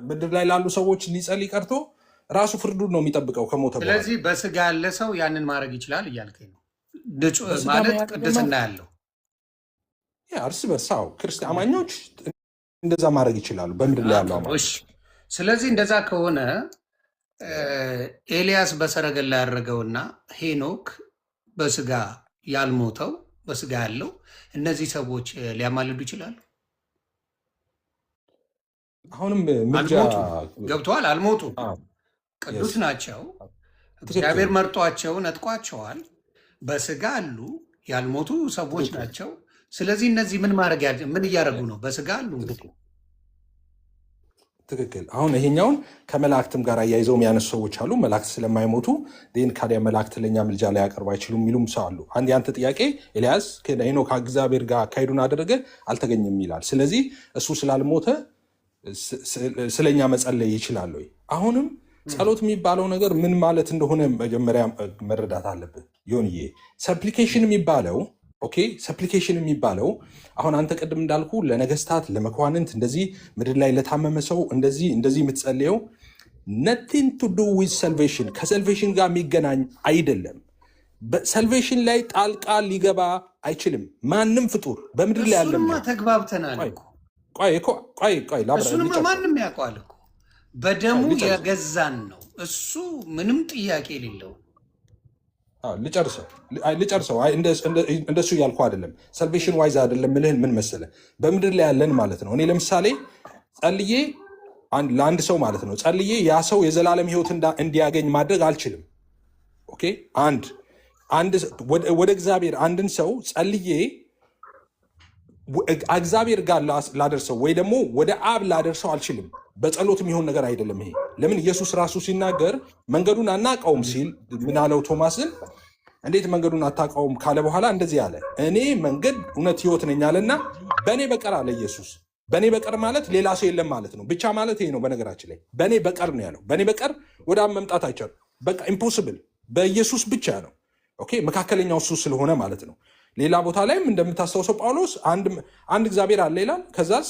ምድር ላይ ላሉ ሰዎች ሊጸልይ ቀርቶ ራሱ ፍርዱን ነው የሚጠብቀው ከሞተ በኋላ። ስለዚህ በስጋ ያለ ሰው ያንን ማድረግ ይችላል እያልከኝ ነው ማለት ቅድስና ያለው እርስ በርስ ክርስቲያን አማኞች እንደዛ ማድረግ ይችላሉ በምድር ላይ ያሉ አማኞች። ስለዚህ እንደዛ ከሆነ ኤልያስ በሰረገላ ያደረገውና ሄኖክ በስጋ ያልሞተው በስጋ ያለው እነዚህ ሰዎች ሊያማልዱ ይችላሉ። አሁንም ገብተዋል፣ አልሞቱም፣ ቅዱስ ናቸው። እግዚአብሔር መርጧቸው ነጥቋቸዋል። በስጋ አሉ፣ ያልሞቱ ሰዎች ናቸው። ስለዚህ እነዚህ ምን እያደረጉ ነው? በስጋ አሉ። ትክክል። አሁን ይሄኛውን ከመላእክትም ጋር አያይዘው የሚያነሱ ሰዎች አሉ። መላእክት ስለማይሞቱ ካዲያ መላእክት ለእኛ ምልጃ ላይ ያቀርቡ አይችሉም የሚሉም ሰው አሉ። አንድ ያንተ ጥያቄ ኤልያስ ሄኖክ ከእግዚአብሔር ጋር አካሄዱን አደረገ አልተገኘም ይላል። ስለዚህ እሱ ስላልሞተ ስለኛ መጸለይ ይችላል ወይ? አሁንም ጸሎት የሚባለው ነገር ምን ማለት እንደሆነ መጀመሪያ መረዳት አለብን። ዮንዬ ሰፕሊኬሽን የሚባለው ሰፕሊኬሽን የሚባለው አሁን አንተ ቅድም እንዳልኩ ለነገስታት ለመኳንንት እንደዚህ ምድር ላይ ለታመመ ሰው እንደዚህ የምትጸልየው ነቲንግ ቱ ዱ ዊዝ ሰልቬሽን ከሰልቬሽን ጋር የሚገናኝ አይደለም። በሰልቬሽን ላይ ጣልቃ ሊገባ አይችልም ማንም ፍጡር በምድር ላይ ያለ። ተግባብተናል። እሱንማ ማንም ያውቀዋል እኮ በደሙ የገዛን ነው እሱ፣ ምንም ጥያቄ የሌለው። ልጨርሰው እንደሱ እያልኩ አይደለም። ሰልቬሽን ዋይዝ አይደለም ምልህን ምን መሰለህ፣ በምድር ላይ ያለን ማለት ነው። እኔ ለምሳሌ ጸልዬ ለአንድ ሰው ማለት ነው ጸልዬ ያ ሰው የዘላለም ህይወት እንዲያገኝ ማድረግ አልችልም። ወደ እግዚአብሔር አንድን ሰው ጸልዬ እግዚአብሔር ጋር ላደርሰው ወይ ደግሞ ወደ አብ ላደርሰው አልችልም። በጸሎት የሚሆን ነገር አይደለም ይሄ። ለምን ኢየሱስ ራሱ ሲናገር መንገዱን አናውቀውም ሲል ምን አለው ቶማስን? እንዴት መንገዱን አታውቀውም ካለ በኋላ እንደዚህ አለ፣ እኔ መንገድ እውነት ህይወት ነኝ አለና በእኔ በቀር አለ ኢየሱስ። በእኔ በቀር ማለት ሌላ ሰው የለም ማለት ነው። ብቻ ማለት ይሄ ነው። በነገራችን ላይ በእኔ በቀር ነው ያለው። በእኔ በቀር ወደ አብ መምጣት አይቻልም። በቃ ኢምፖስብል፣ በኢየሱስ ብቻ ነው። መካከለኛው እሱ ስለሆነ ማለት ነው። ሌላ ቦታ ላይም እንደምታስታውሰው ጳውሎስ አንድ እግዚአብሔር አለ ይላል። ከዛስ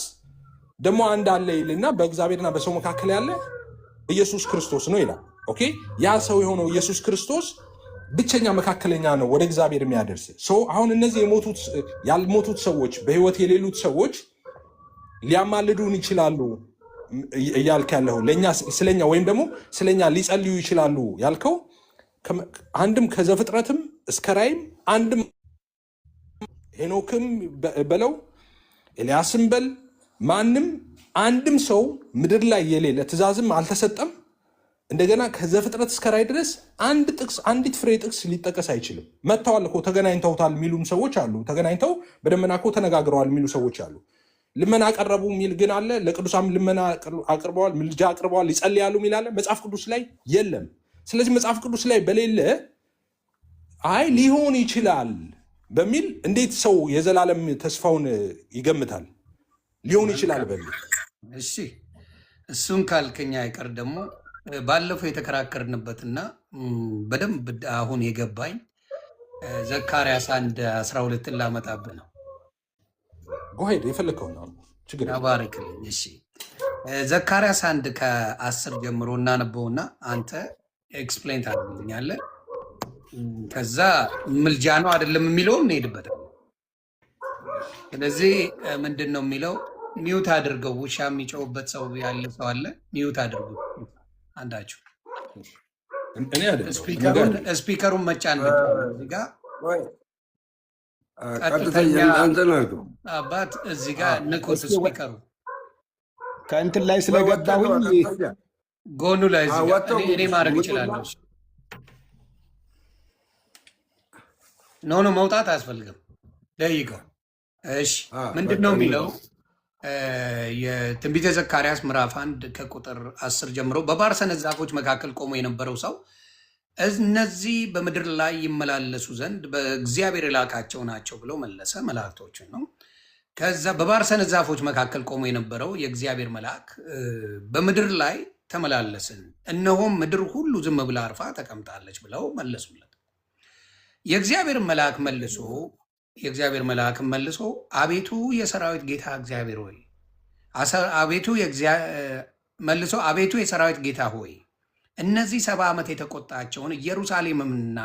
ደግሞ አንድ አለ ይልና በእግዚአብሔርና በሰው መካከል ያለ ኢየሱስ ክርስቶስ ነው ይላል። ያ ሰው የሆነው ኢየሱስ ክርስቶስ ብቸኛ መካከለኛ ነው ወደ እግዚአብሔር የሚያደርስ ሰው። አሁን እነዚህ ያልሞቱት ሰዎች በህይወት የሌሉት ሰዎች ሊያማልዱን ይችላሉ እያልክ ያለው ስለኛ ወይም ደግሞ ስለኛ ሊጸልዩ ይችላሉ ያልከው አንድም ከዘፍጥረትም እስከ ራእይም አንድም ሄኖክም በለው ኤልያስም በል ማንም አንድም ሰው ምድር ላይ የሌለ ትእዛዝም አልተሰጠም። እንደገና ከዘፍጥረት እስከ ራእይ ድረስ አንዲት ፍሬ ጥቅስ ሊጠቀስ አይችልም። መጥተዋል እኮ ተገናኝተውታል የሚሉም ሰዎች አሉ። ተገናኝተው በደመና እኮ ተነጋግረዋል የሚሉ ሰዎች አሉ። ልመና አቀረቡ የሚል ግን አለ። ለቅዱሳም ልመና አቅርበዋል፣ ምልጃ አቅርበዋል፣ ይጸልያሉ የሚል አለ። መጽሐፍ ቅዱስ ላይ የለም። ስለዚህ መጽሐፍ ቅዱስ ላይ በሌለ ሊሆን ይችላል በሚል እንዴት ሰው የዘላለም ተስፋውን ይገምታል? ሊሆን ይችላል በሚል እሺ፣ እሱን ካልከኛ አይቀር ደግሞ ባለፈው የተከራከርንበትና በደንብ አሁን የገባኝ ዘካርያስ 1:12 ላመጣብህ ነው። ጎሄድ የፈለግከው ነው ችግር ባርክልኝ። እሺ፣ ዘካርያስ 1:10 ጀምሮ እናነበውና አንተ ኤክስፕሌን ታደርግልኛለህ። ከዛ ምልጃ ነው አይደለም የሚለውን እንሄድበታል። ስለዚህ ምንድን ነው የሚለው? ሚዩት አድርገው። ውሻ የሚጨውበት ሰው ያለ ሰው አለ። ሚዩት አድርጉ አንዳችሁ። ስፒከሩን መጫን እዚህ ጋ ቀጥተኛ አባት እዚህ ጋ ንኩት። ስፒከሩ ከእንትን ላይ ስለገባሁኝ ጎኑ ላይ እኔ ማድረግ ይችላለሁ። ኖ መውጣት አያስፈልግም። ደይቀው። እሺ፣ ምንድን ነው የሚለው? የትንቢተ ዘካርያስ ምዕራፍ 1 ከቁጥር 10 ጀምሮ በባርሰነት ዛፎች መካከል ቆሞ የነበረው ሰው እነዚህ በምድር ላይ ይመላለሱ ዘንድ በእግዚአብሔር የላካቸው ናቸው ብሎ መለሰ። መላእክቶችን ነው። ከዛ በባርሰነት ዛፎች መካከል ቆሞ የነበረው የእግዚአብሔር መልአክ በምድር ላይ ተመላለስን፣ እነሆም ምድር ሁሉ ዝም ብላ አርፋ ተቀምጣለች ብለው መለሱለት። የእግዚአብሔር መልአክም መልሶ አቤቱ የሰራዊት ጌታ እግዚአብሔር ሆይ፣ አቤቱ መልሶ አቤቱ የሰራዊት ጌታ ሆይ እነዚህ 70 ዓመት የተቆጣቸውን ኢየሩሳሌምና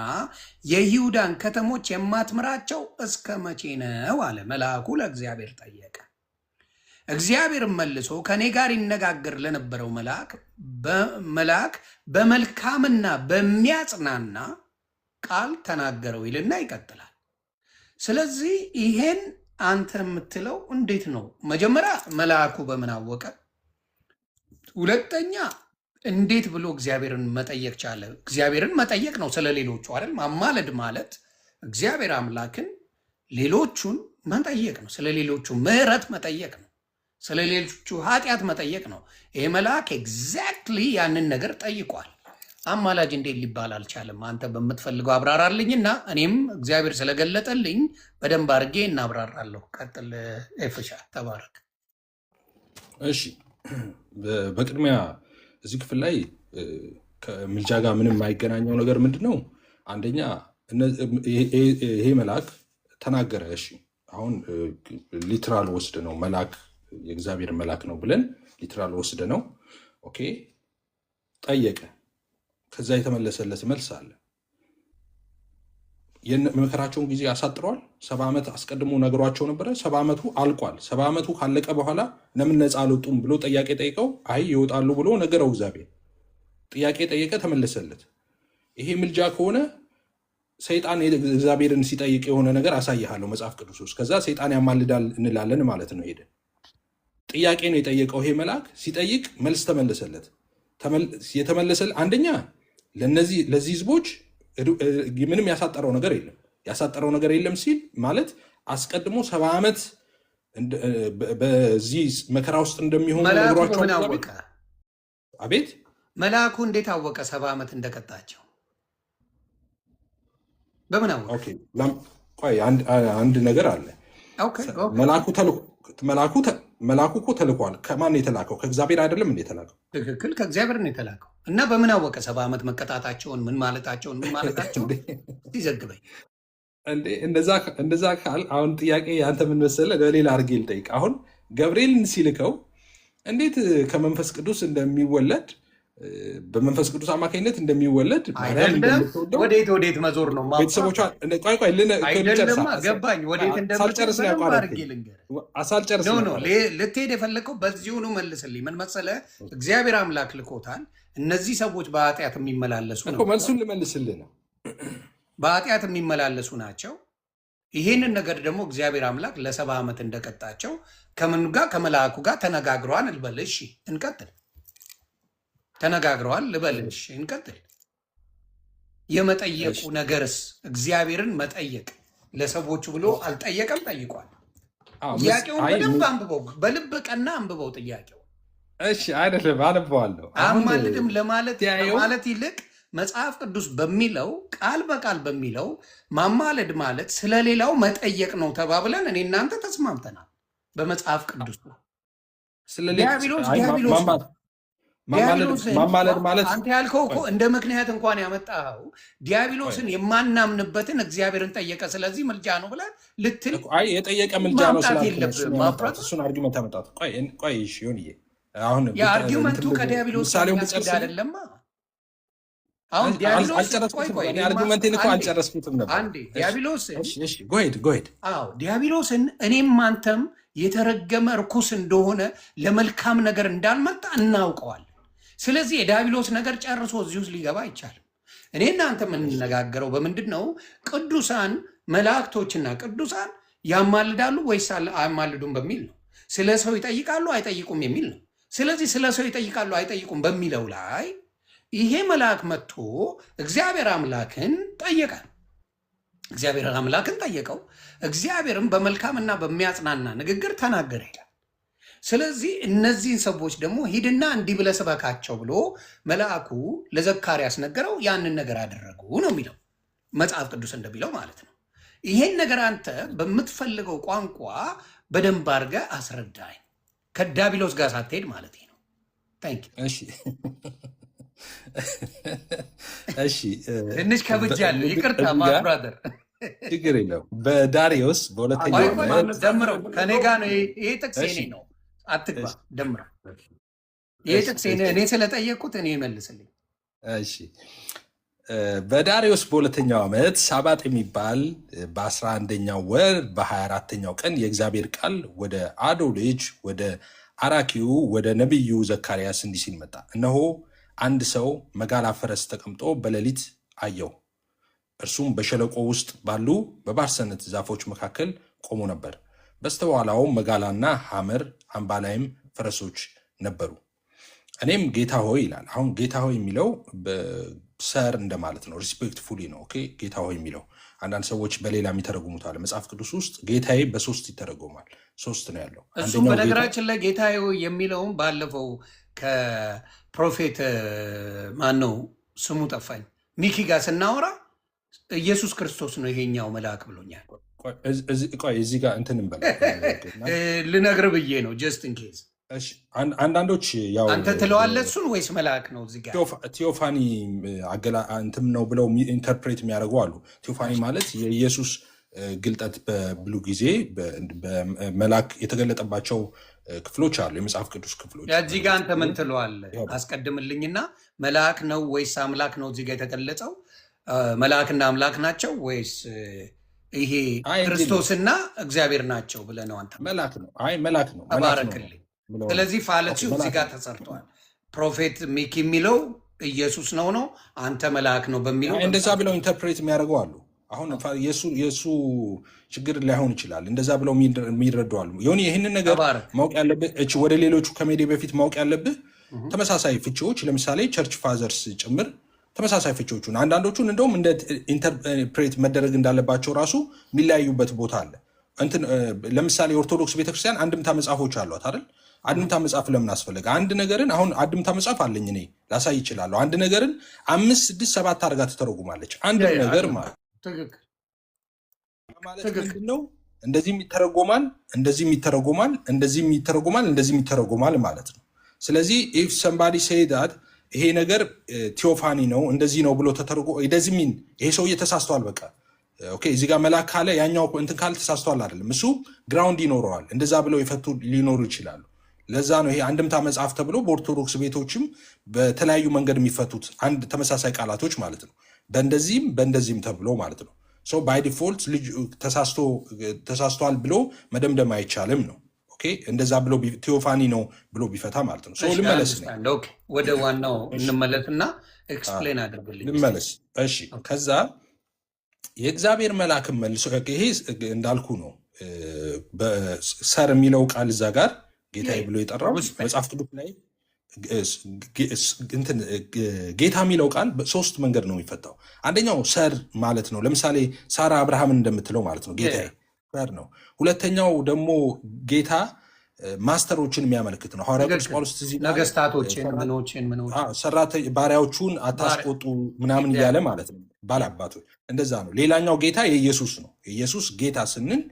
የይሁዳን ከተሞች የማትምራቸው እስከ መቼ ነው አለ። መልአኩ ለእግዚአብሔር ጠየቀ። እግዚአብሔርም መልሶ ከእኔ ጋር ይነጋገር ለነበረው መልአክ በመልካምና በሚያጽናና ቃል ተናገረው ይልና ይቀጥላል። ስለዚህ ይሄን አንተ የምትለው እንዴት ነው? መጀመሪያ መልአኩ በምን አወቀ? ሁለተኛ እንዴት ብሎ እግዚአብሔርን መጠየቅ ቻለ? እግዚአብሔርን መጠየቅ ነው ስለ ሌሎቹ አይደል? ማማለድ ማለት እግዚአብሔር አምላክን ሌሎቹን መጠየቅ ነው። ስለ ሌሎቹ ምሕረት መጠየቅ ነው። ስለ ሌሎቹ ኃጢአት መጠየቅ ነው። ይሄ መልአክ ኤግዛክትሊ ያንን ነገር ጠይቋል። አማላጅ እንዴት ሊባል አልቻለም? አንተ በምትፈልገው አብራራልኝና እኔም እግዚአብሔር ስለገለጠልኝ በደንብ አድርጌ እናብራራለሁ። ቀጥል ኤፍሻ፣ ተባረክ። እሺ፣ በቅድሚያ እዚህ ክፍል ላይ ከምልጃ ጋር ምንም የማይገናኘው ነገር ምንድን ነው? አንደኛ ይሄ መልአክ ተናገረ። እሺ፣ አሁን ሊትራል ወስድ ነው መልአክ የእግዚአብሔር መልአክ ነው ብለን ሊትራል ወስደ ነው። ኦኬ፣ ጠየቀ። ከዛ የተመለሰለት መልስ አለ። የመከራቸውን ጊዜ ያሳጥረዋል። 70 ዓመት አስቀድሞ ነግሯቸው ነበረ። 70 ዓመቱ አልቋል። 70 ዓመቱ ካለቀ በኋላ ለምን ነፃ አልወጡም ብሎ ጥያቄ ጠይቀው አይ ይወጣሉ ብሎ ነገረው። እግዚአብሔር ጥያቄ ጠየቀ፣ ተመለሰለት። ይሄ ምልጃ ከሆነ ሰይጣን እግዚአብሔርን ሲጠይቅ የሆነ ነገር አሳይሃለሁ መጽሐፍ ቅዱስ ውስጥ። ከዛ ሰይጣን ያማልዳል እንላለን ማለት ነው። ሄደ ጥያቄ ነው የጠየቀው። ይሄ መልአክ ሲጠይቅ መልስ ተመለሰለት። የተመለሰለት አንደኛ ለዚህ ህዝቦች ምንም ያሳጠረው ነገር የለም። ያሳጠረው ነገር የለም ሲል ማለት አስቀድሞ 70 ዓመት በዚህ መከራ ውስጥ እንደሚሆኑ ነግሯቸው። አቤት መልአኩ እንዴት አወቀ 70 ዓመት እንደቀጣቸው? በምን አወቀ? ቆይ አንድ ነገር አለ። መልአኩ እኮ ተልኳል። ከማን የተላከው? ከእግዚአብሔር አይደለም እንዴ የተላከው? ትክክል፣ ከእግዚአብሔር ነው የተላከው። እና በምን አወቀ 70 ዓመት መቀጣታቸውን? ምን ማለታቸውን ሲዘግበኝ እንደዛ ካል አሁን ጥያቄ አንተ ምን መሰለህ፣ ለሌላ አድርጌ ልጠይቅ። አሁን ገብርኤልን ሲልከው እንዴት ከመንፈስ ቅዱስ እንደሚወለድ በመንፈስ ቅዱስ አማካኝነት እንደሚወለድ ወዴት መዞር ነው? ቤተሰቦቿ ገባኝ። ወዴት ሳልጨርስ ልትሄድ የፈለከው በዚሁኑ መልስልኝ። ምን መሰለህ፣ እግዚአብሔር አምላክ ልኮታል። እነዚህ ሰዎች በኃጢአት የሚመላለሱ ነው። መልሱን ልመልስልህ ነው። በኃጢአት የሚመላለሱ ናቸው። ይህንን ነገር ደግሞ እግዚአብሔር አምላክ ለ70 ዓመት እንደቀጣቸው ከምን ጋር? ከመልአኩ ጋር ተነጋግረዋል ልበል። እሺ እንቀጥል። ተነጋግረዋል ልበልሽ፣ እንቀጥል። የመጠየቁ ነገርስ እግዚአብሔርን መጠየቅ ለሰዎቹ ብሎ አልጠየቀም? ጠይቋል። ጥያቄውን በደንብ አንብበው፣ በልብ ቀና አንብበው ጥያቄው። እሺ አይደለም፣ አነበዋለሁ። አማልድም ለማለት ይልቅ መጽሐፍ ቅዱስ በሚለው ቃል በቃል በሚለው ማማለድ ማለት ስለሌላው መጠየቅ ነው ተባብለን እኔ እናንተ ተስማምተናል። በመጽሐፍ ቅዱስ ዲያብሎስ ማማለድ ማለት አንተ ያልከው እኮ እንደ ምክንያት እንኳን ያመጣኸው ዲያብሎስን የማናምንበትን እግዚአብሔርን ጠየቀ፣ ስለዚህ ምልጃ ነው ብለህ ልትል የጠየቀ ምልጃ ነው እሱን አርጊመንት ያመጣት። ቆይ ይሁንዬ፣ አሁን የአርጊመንቱ ከዲያብሎስ አይደለማ። አሁን አርጊመንቴን እኮ አልጨረስኩትም ነበር። ዲያብሎስን እኔም አንተም የተረገመ እርኩስ እንደሆነ ለመልካም ነገር እንዳልመጣ እናውቀዋል። ስለዚህ የዲያብሎስ ነገር ጨርሶ እዚህ ውስጥ ሊገባ አይቻልም። እኔ እናንተ የምንነጋገረው በምንድን ነው? ቅዱሳን መላእክቶችና ቅዱሳን ያማልዳሉ ወይስ አያማልዱም በሚል ነው። ስለ ሰው ይጠይቃሉ አይጠይቁም የሚል ነው። ስለዚህ ስለ ሰው ይጠይቃሉ አይጠይቁም በሚለው ላይ ይሄ መልአክ መጥቶ እግዚአብሔር አምላክን ጠየቀ። እግዚአብሔር አምላክን ጠየቀው። እግዚአብሔርም በመልካምና በሚያጽናና ንግግር ተናገረ ይላል። ስለዚህ እነዚህን ሰዎች ደግሞ ሂድና እንዲህ ብለህ ስበካቸው ብሎ መልአኩ ለዘካርያስ ነገረው። ያንን ነገር አደረጉ ነው የሚለው መጽሐፍ ቅዱስ እንደሚለው ማለት ነው። ይሄን ነገር አንተ በምትፈልገው ቋንቋ በደንብ አድርገህ አስረዳኝ፣ ከዲያብሎስ ጋር ሳትሄድ ማለት ነው። ታንክ እሺ ትንሽ ከብጃለሁ፣ ይቅርታ ብራዘር። ችግር የለውም። በዳሪዮስ በሁለተኛው ደምረው ከኔ ጋር ነው። ይሄ ጥቅስ የኔ ነው፣ አትግባ። ደምረው ይህ ጥቅስ እኔ ስለጠየቅኩት እኔ መልስልኝ። እሺ በዳሪዮስ በሁለተኛው ዓመት ሳባጥ የሚባል በ11ኛው ወር በ24ኛው ቀን የእግዚአብሔር ቃል ወደ አዶ ልጅ ወደ አራኪው ወደ ነቢዩ ዘካርያስ እንዲህ ሲል መጣ። እነሆ አንድ ሰው መጋላ ፈረስ ተቀምጦ በሌሊት አየው። እርሱም በሸለቆ ውስጥ ባሉ በባርሰነት ዛፎች መካከል ቆሞ ነበር። በስተኋላውም መጋላና ሐመር አምባላይም ፈረሶች ነበሩ። እኔም ጌታ ሆይ ይላል። አሁን ጌታ ሆይ የሚለው ሰር እንደማለት ነው። ሪስፔክትፉሊ ነው። ኦኬ ጌታ ሆይ የሚለው አንዳንድ ሰዎች በሌላ የሚተረጉሙታል። መጽሐፍ ቅዱስ ውስጥ ጌታዬ በሶስት ይተረጎማል። ሶስት ነው ያለው። እሱም በነገራችን ላይ ጌታዬ የሚለውም ባለፈው ከፕሮፌት ማን ነው ስሙ ጠፋኝ ሚኪ ጋር ስናወራ ኢየሱስ ክርስቶስ ነው ይሄኛው መልአክ ብሎኛል። ቆይ እዚህ ጋር እንትን እንበል ልነግር ብዬ ነው ጀስት ኢን ኬዝ። አንዳንዶች ያው አንተ ትለዋለህ እሱን ወይስ መልአክ ነው? እዚህ ጋር ቴዎፋኒ እንትን ነው ብለው ኢንተርፕሬት የሚያደርጉ አሉ። ቴዎፋኒ ማለት የኢየሱስ ግልጠት በብሉ ጊዜ በመልአክ የተገለጠባቸው ክፍሎች አሉ፣ የመጽሐፍ ቅዱስ ክፍሎች። እዚህ ጋር አንተ ምን ትለዋለህ? አስቀድምልኝና መልአክ ነው ወይስ አምላክ ነው እዚህ ጋር የተገለጸው? መልአክና አምላክ ናቸው ወይስ ይሄ ክርስቶስና እግዚአብሔር ናቸው ብለህ ነው አንተ? መልአክ ነው። አይ መልአክ ነው። ተባረክልኝ። ስለዚህ ፋለሲው እዚህ ጋር ተሰርተዋል። ፕሮፌት ሚኪ የሚለው ኢየሱስ ነው ነው፣ አንተ መልአክ ነው በሚለው እንደዛ ብለው ኢንተርፕሬት የሚያደርጉ አሉ። አሁን የእሱ ችግር ላይሆን ይችላል። እንደዛ ብለው የሚረዱ አሉ። ሆን ይህንን ነገር ማወቅ ያለብህ ወደ ሌሎቹ ከሜዲ በፊት ማወቅ ያለብህ ተመሳሳይ ፍቺዎች፣ ለምሳሌ ቸርች ፋዘርስ ጭምር ተመሳሳይ ፍቺዎቹን አንዳንዶቹን እንደውም እንደ ኢንተርፕሬት መደረግ እንዳለባቸው ራሱ የሚለያዩበት ቦታ አለ። ለምሳሌ የኦርቶዶክስ ቤተክርስቲያን አንድምታ መጽሐፎች አሏት አይደል? አንድምታ መጽሐፍ ለምን አስፈለገ? አንድ ነገርን አሁን አንድምታ መጽሐፍ አለኝ እኔ ላሳይ ይችላለሁ። አንድ ነገርን 5፣ 6፣ 7 አድርጋ ትተረጉማለች። አንድ ነገር ማለት ምንድን ነው? እንደዚህም ይተረጎማል፣ እንደዚህም ይተረጎማል፣ እንደዚህም ይተረጎማል፣ እንደዚህም ይተረጎማል ማለት ነው። ስለዚህ ኢፍ ሰምባዲ ሴይ ዳት ይሄ ነገር ቴዎፋኒ ነው እንደዚህ ነው ብሎ ተተርጎ እንደዚህ ሚን ይሄ ሰውዬ ተሳስቷል። በቃ ኦኬ እዚህ ጋር መልአክ ካለ ያኛው እንትን ካለ ተሳስቷል አይደለም። እሱ ግራውንድ ይኖረዋል። እንደዛ ብለው የፈቱ ሊኖሩ ይችላሉ። ለዛ ነው ይሄ አንድምታ መጽሐፍ ተብሎ በኦርቶዶክስ ቤቶችም በተለያዩ መንገድ የሚፈቱት አንድ ተመሳሳይ ቃላቶች ማለት ነው። በእንደዚህም ተብሎ ማለት ነው። ሶ ባይ ዲፎልት ልጅ ተሳስቷል ብሎ መደምደም አይቻልም ነው። እንደዛ ብሎ ቴዎፋኒ ነው ብሎ ቢፈታ ማለት ነው። ልመለስ ወደ ዋናው እንመለስና ኤክስፕሌን አድርግልኝ ልመለስ። እሺ ከዛ የእግዚአብሔር መልአክም መልሶ ይሄ እንዳልኩ ነው። በሰር የሚለው ቃል እዛ ጋር ጌታዬ ብሎ የጠራው መጽሐፍ ቅዱስ ላይ ጌታ የሚለው ቃል በሶስት መንገድ ነው የሚፈታው። አንደኛው ሰር ማለት ነው። ለምሳሌ ሳራ አብርሃምን እንደምትለው ማለት ነው ጌታዬ ሰር ነው። ሁለተኛው ደግሞ ጌታ ማስተሮችን የሚያመለክት ነው። ሐዋርያ ቅዱስ ጳውሎስ ነገስታቶችን ባሪያዎቹን አታስቆጡ ምናምን እያለ ማለት ነው። ባላባቶች እንደዛ ነው። ሌላኛው ጌታ የኢየሱስ ነው። የኢየሱስ ጌታ ስንል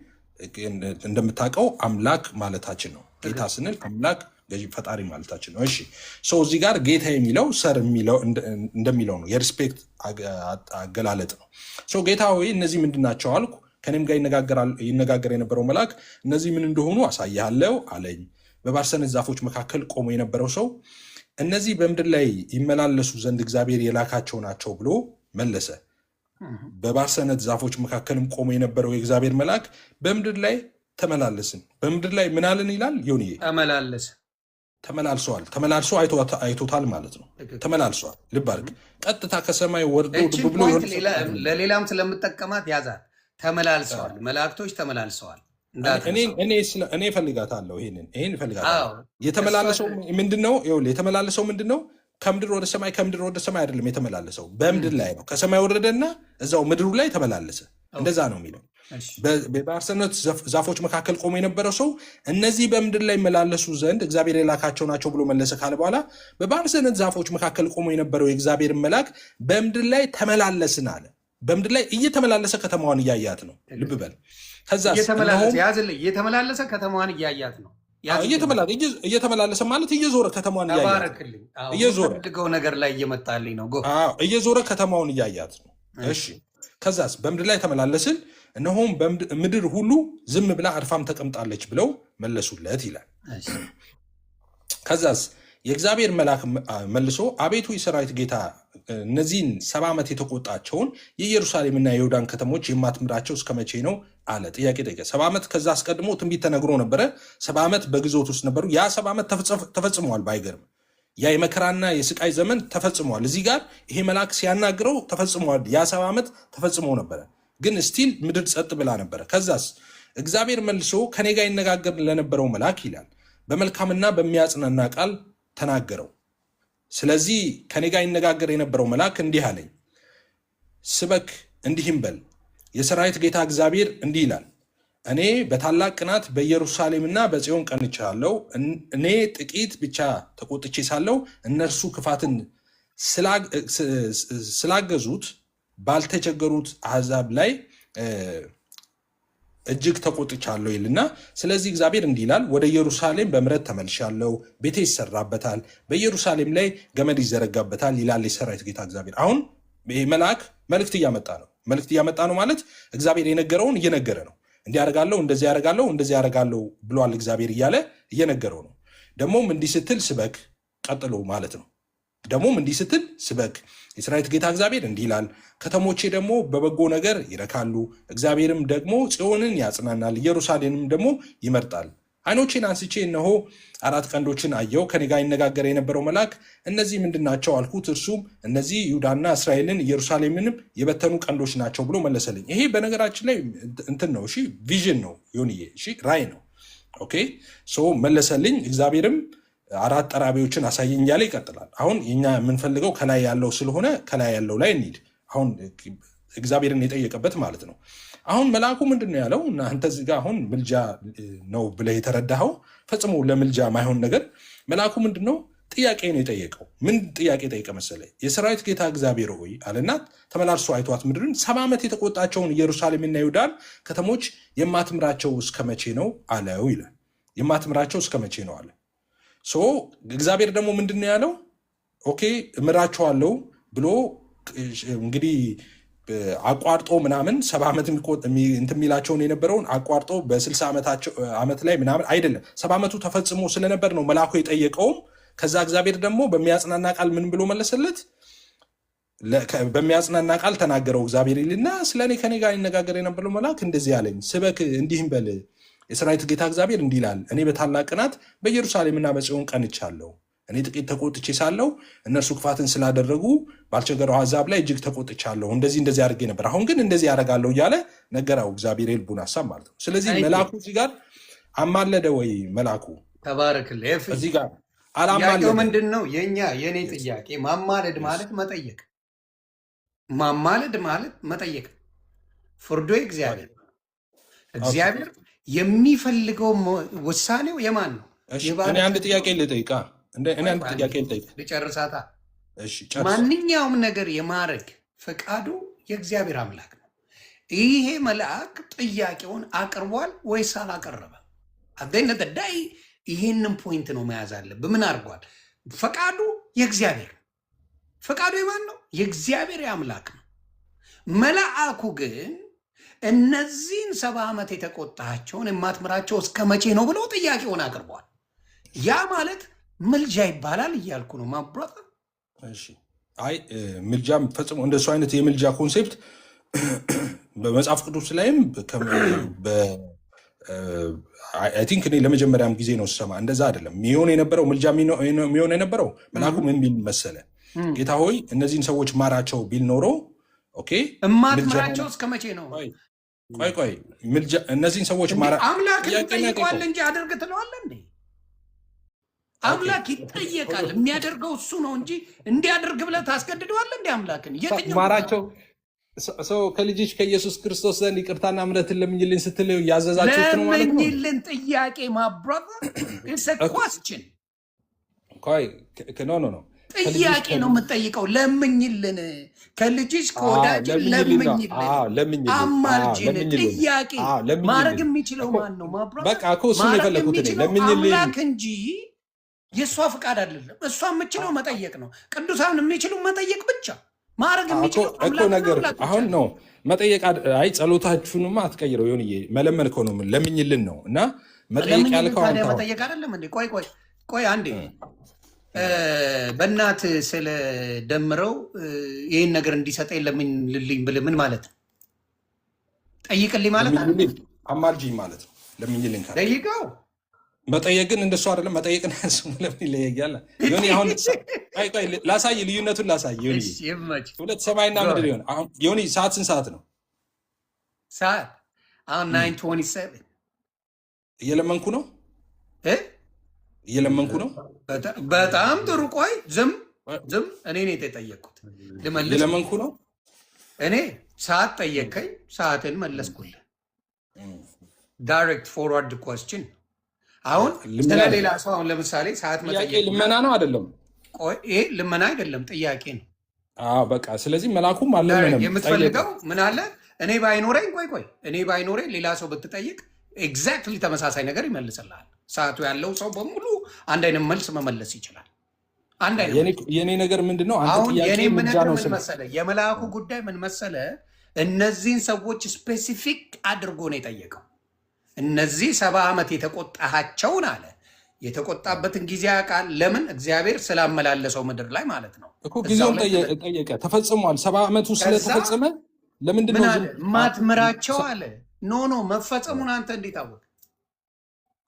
እንደምታውቀው አምላክ ማለታችን ነው። ጌታ ስንል አምላክ ገዢ ፈጣሪ ማለታችን ነው። እሺ ሰው እዚህ ጋር ጌታ የሚለው ሰር እንደሚለው ነው። የሪስፔክት አገላለጥ ነው። ሰው ጌታ ሆይ እነዚህ ምንድን ናቸው አልኩ። ከኔም ጋር ይነጋገር የነበረው መልአክ እነዚህ ምን እንደሆኑ አሳያለሁ አለኝ። በባርሰነት ዛፎች መካከል ቆሞ የነበረው ሰው እነዚህ በምድር ላይ ይመላለሱ ዘንድ እግዚአብሔር የላካቸው ናቸው ብሎ መለሰ። በባርሰነት ዛፎች መካከልም ቆሞ የነበረው የእግዚአብሔር መልአክ በምድር ላይ ተመላለስን። በምድር ላይ ምን አለን ይላል ዮኒዬ? ተመላልሰዋል። ተመላልሶ አይቶታል ማለት ነው። ተመላልሰዋል። ልብ አድርግ። ቀጥታ ከሰማይ ወርዶ ብሎ ለሌላም ስለምጠቀማት ያዛል። ተመላልሰዋል። መላእክቶች ተመላልሰዋል። እኔ እፈልጋታለሁ። ይሄን እፈልጋታለሁ። የተመላለሰው ምንድነው? የተመላለሰው ምንድነው? ከምድር ወደ ሰማይ፣ ከምድር ወደ ሰማይ አይደለም የተመላለሰው፣ በምድር ላይ ነው። ከሰማይ ወረደና እዛው ምድሩ ላይ ተመላለሰ። እንደዛ ነው የሚለው። በባርሰነት ዛፎች መካከል ቆሞ የነበረው ሰው እነዚህ በምድር ላይ መላለሱ ዘንድ እግዚአብሔር የላካቸው ናቸው ብሎ መለሰ ካለ በኋላ በባርሰነት ዛፎች መካከል ቆሞ የነበረው የእግዚአብሔር መልአክ በምድር ላይ ተመላለስን አለ። በምድር ላይ እየተመላለሰ ከተማዋን እያያት ነው። ልብ በል። ከዛ እየተመላለሰ ከተማዋን እያያት ነው። እየተመላለሰ ማለት እየዞረ ከተማዋን እያያት እየዞረ ነገር ላይ እየመጣልኝ ነው። እየዞረ ከተማውን እያያት ነው። እሺ ከዛስ በምድር ላይ ተመላለስን፣ እነሆም ምድር ሁሉ ዝም ብላ አርፋም ተቀምጣለች ብለው መለሱለት ይላል። ከዛስ የእግዚአብሔር መልአክ መልሶ አቤቱ የሰራዊት ጌታ እነዚህን 70 ዓመት የተቆጣቸውን የኢየሩሳሌምና የይሁዳን ከተሞች የማትምራቸው እስከ መቼ ነው አለ። ጥያቄ ጠየቀ። 70 ዓመት ከዛ አስቀድሞ ትንቢት ተነግሮ ነበረ። 70 ዓመት በግዞት ውስጥ ነበሩ። ያ 70 ዓመት ተፈጽመዋል። ባይገርም ያ የመከራና የስቃይ ዘመን ተፈጽመዋል። እዚህ ጋር ይሄ መልአክ ሲያናግረው ተፈጽመዋል። ያ 70 ዓመት ተፈጽሞ ነበረ፣ ግን ስቲል ምድር ጸጥ ብላ ነበረ። ከዛስ እግዚአብሔር መልሶ ከኔ ጋር ይነጋገር ለነበረው መልአክ ይላል በመልካምና በሚያጽናና ቃል ተናገረው። ስለዚህ ከኔ ጋር ይነጋገር የነበረው መልአክ እንዲህ አለኝ፣ ስበክ እንዲህም በል የሰራዊት ጌታ እግዚአብሔር እንዲህ ይላል፣ እኔ በታላቅ ቅናት በኢየሩሳሌምና በጽዮን ቀንቻለሁ። እኔ ጥቂት ብቻ ተቆጥቼ ሳለሁ እነርሱ ክፋትን ስላገዙት ባልተቸገሩት አሕዛብ ላይ እጅግ ተቆጥቻለሁ ይልና፣ ስለዚህ እግዚአብሔር እንዲህ ይላል፣ ወደ ኢየሩሳሌም በምሕረት ተመልሻለሁ፣ ቤቴ ይሰራበታል፣ በኢየሩሳሌም ላይ ገመድ ይዘረጋበታል ይላል የሰራዊት ጌታ እግዚአብሔር። አሁን ይህ መልአክ መልእክት እያመጣ ነው። መልእክት እያመጣ ነው ማለት እግዚአብሔር የነገረውን እየነገረ ነው። እንዲያደርጋለሁ፣ እንደዚህ ያደርጋለሁ፣ እንደዚህ ያደርጋለሁ ብሏል እግዚአብሔር እያለ እየነገረው ነው። ደግሞም እንዲህ ስትል ስበክ ቀጥሎ ማለት ነው። ደግሞም እንዲህ ስትል ስበክ የሰራዊት ጌታ እግዚአብሔር እንዲህ ይላል፣ ከተሞቼ ደግሞ በበጎ ነገር ይረካሉ፣ እግዚአብሔርም ደግሞ ጽዮንን ያጽናናል፣ ኢየሩሳሌምም ደግሞ ይመርጣል። ዓይኖቼን አንስቼ እነሆ 4 ቀንዶችን አየሁ። ከኔ ጋር ይነጋገር የነበረው መልአክ እነዚህ ምንድን ናቸው አልኩት። እርሱም እነዚህ ይሁዳና እስራኤልን ኢየሩሳሌምንም የበተኑ ቀንዶች ናቸው ብሎ መለሰልኝ። ይሄ በነገራችን ላይ እንትን ነው፣ እሺ፣ ቪዥን ነው ዮኒዬ፣ እሺ፣ ራእይ ነው። ኦኬ ሶ መለሰልኝ። እግዚአብሔርም 4 ጠራቢዎችን አሳየኝ እያለ ይቀጥላል። አሁን የኛ የምንፈልገው ከላይ ያለው ስለሆነ ከላይ ያለው ላይ እንሂድ። አሁን እግዚአብሔርን የጠየቀበት ማለት ነው። አሁን መልአኩ ምንድን ነው ያለው? እና አንተ እዚህ ጋር አሁን ምልጃ ነው ብለህ የተረዳኸው ፈጽሞ ለምልጃ ማይሆን ነገር መልአኩ ምንድን ነው ጥያቄ ነው የጠየቀው። ምን ጥያቄ ጠየቀ መሰለ? የሰራዊት ጌታ እግዚአብሔር ሆይ አለና ተመላልሶ አይቷት ምድርን 70 ዓመት የተቆጣቸውን ኢየሩሳሌምና ይሁዳን ከተሞች የማትምራቸው እስከ መቼ ነው አለው ይላል። የማትምራቸው እስከ መቼ ነው አለ። ሶ እግዚአብሔር ደግሞ ምንድን ነው ያለው? ኦኬ እምራቸዋለሁ ብሎ እንግዲህ አቋርጦ ምናምን 70 ዓመት እንትን የሚላቸውን የነበረውን አቋርጦ በ60 ዓመት ላይ ምናምን አይደለም 70 ዓመቱ ተፈጽሞ ስለነበር ነው መልአኩ የጠየቀውም። ከዛ እግዚአብሔር ደግሞ በሚያጽናና ቃል ምን ብሎ መለሰለት? በሚያጽናና ቃል ተናገረው እግዚአብሔር ይልና፣ ስለኔ ከኔ ጋር ይነጋገር የነበረው መልአክ እንደዚህ ያለኝ፣ ስበክ እንዲህም በል የሰራዊት ጌታ እግዚአብሔር እንዲህ ይላል፣ እኔ በታላቅ ቅናት በኢየሩሳሌምና በጽዮን ቀንቻለሁ። እኔ ጥቂት ተቆጥቼ ሳለሁ እነርሱ ክፋትን ስላደረጉ ባልቸገረው አሕዛብ ላይ እጅግ ተቆጥቻለሁ። እንደዚህ አድርጌ ነበር፣ አሁን ግን እንደዚህ ያደርጋለሁ እያለ ነገራው እግዚአብሔር የልቡን ሀሳብ ማለት ነው። ስለዚህ መልአኩ እዚህ ጋር አማለደ ወይ? መልአኩ ተባረክልህ። እዚህ ጋር አላማለደ። ምንድን ነው የኔ ጥያቄ? ማማለድ ማለት መጠየቅ፣ ማማለድ ማለት መጠየቅ። ፍርዶ እግዚአብሔር የሚፈልገው ውሳኔው የማን ነው? እኔ አንድ ጥያቄ ልጠይቃ ልጨርሳታ። ማንኛውም ነገር የማድረግ ፈቃዱ የእግዚአብሔር አምላክ ነው። ይሄ መልአክ ጥያቄውን አቅርቧል ወይስ አላቀረበም? አገኝነት ዳይ ይሄንን ፖይንት ነው መያዝ አለብህ። ምን አድርጓል? ፈቃዱ የእግዚአብሔር ነው። ፈቃዱ የማን ነው? የእግዚአብሔር አምላክ ነው። መልአኩ ግን እነዚህን 70 ዓመት የተቆጣቸውን የማትምራቸው እስከ መቼ ነው ብሎ ጥያቄውን አቅርቧል። ያ ማለት ምልጃ ይባላል እያልኩ ነው ማብራት። አይ ምልጃም ፈጽሞ እንደሱ አይነት የምልጃ ኮንሴፕት በመጽሐፍ ቅዱስ ላይም አይ ቲንክ እኔ ለመጀመሪያም ጊዜ ነው ስሰማ። እንደዛ አይደለም የሚሆን የነበረው። ምልጃ የሚሆን የነበረው መልአኩ ምን ቢል መሰለ? ጌታ ሆይ እነዚህን ሰዎች ማራቸው ቢል ኖሮ ኦኬ፣ እማትምራቸው እስከ መቼ ነው? ቆይ ምልጃ እነዚህን ሰዎች ማራ አምላክ ይጠይቀዋል እንጂ አድርግ ትለዋለህ እንዴ? አምላክ ይጠየቃል። የሚያደርገው እሱ ነው እንጂ እንዲያደርግ ብለህ ታስገድደዋለህ እንዴ? አምላክን ማራቸው ሰው ከልጅሽ ከኢየሱስ ክርስቶስ ዘንድ ይቅርታና ምሕረትን ለምኝልን ስትል ያዘዛችሁ ነው ማለት ነው። ለምኝልን ጥያቄ ማብራራ ኳስችን ኖ ጥያቄ ነው የምጠይቀው። ለምኝልን፣ ከልጅሽ ከወዳጅ ለምኝልን፣ አማልጅን። ጥያቄ ማድረግ የሚችለው ማን ነው? ማድረግ የሚችለው አምላክ እንጂ የእሷ ፍቃድ አይደለም። እሷ የምችለው መጠየቅ ነው። ቅዱሳን የሚችሉ መጠየቅ ብቻ። ማድረግ የሚችለው ነገር አሁን ነው መጠየቅ። አይ ጸሎታችሁንማ አትቀይረው። ሆን መለመን እኮ ነው ለምኝልን ነው እና መጠየቅ ያልከው መጠየቅ አይደለም እንዴ? ቆይ አንዴ በእናት ስለ ደምረው ይህን ነገር እንዲሰጠኝ ለምንልኝ ብልህ ምን ማለት ነው? ጠይቅልኝ ማለት አማልጅኝ ማለት ነው። ለምኝልኝ ካለ ጠይቀው መጠየቅ ግን እንደሱ አይደለም። መጠየቅን ለምን ይለያያል? ዮኒ አሁን ላሳይ፣ ልዩነቱን ላሳይ። ዮኒ ሁለት ሰማይና ምድር ይሆን። አሁን ዮኒ ሰዓት ስንት ሰዓት ነው? ሰዓት አሁን 9:27 እየለመንኩ ነው እየለመንኩ ነው። በጣም ጥሩ። ቆይ ዝም እኔ ነው የተጠየቅኩት፣ ልመልስ። እየለመንኩ ነው እኔ። ሰዓት ጠየቅከኝ፣ ሰዓትን መለስኩልህ። ዳይሬክት ፎርዋርድ ኮስችን። አሁን ስለሌላ ሰው አሁን ለምሳሌ ሰዓት መጠየቅ ልመና ነው አይደለም? ይሄ ልመና አይደለም፣ ጥያቄ ነው። በቃ ስለዚህ መላኩም አለመንም የምትፈልገው ምን አለ? እኔ ባይኖረኝ እኔ ባይኖረኝ ሌላ ሰው ብትጠይቅ ኤግዛክትሊ ተመሳሳይ ነገር ይመልስልሃል። ሰዓቱ ያለው ሰው በሙሉ አንድ አይነት መልስ መመለስ ይችላል። የኔ ነገር ምንድን ነው? አሁን የኔ ምን መሰለህ፣ የመልአኩ ጉዳይ ምን መሰለህ፣ እነዚህን ሰዎች ስፔሲፊክ አድርጎ ነው የጠየቀው። እነዚህ 70 ዓመት የተቆጣሃቸውን አለ። የተቆጣበትን ጊዜ ያውቃል። ለምን? እግዚአብሔር ስላመላለሰው ምድር ላይ ማለት ነው እኮ። ጊዜውን ጠየቀ፣ ተፈጽሟል። 70 ዓመቱ ስለተፈጸመ ለምንድን ነው ማትምራቸው አለ። ኖ መፈጸሙን አንተ እንዴት አወቅ?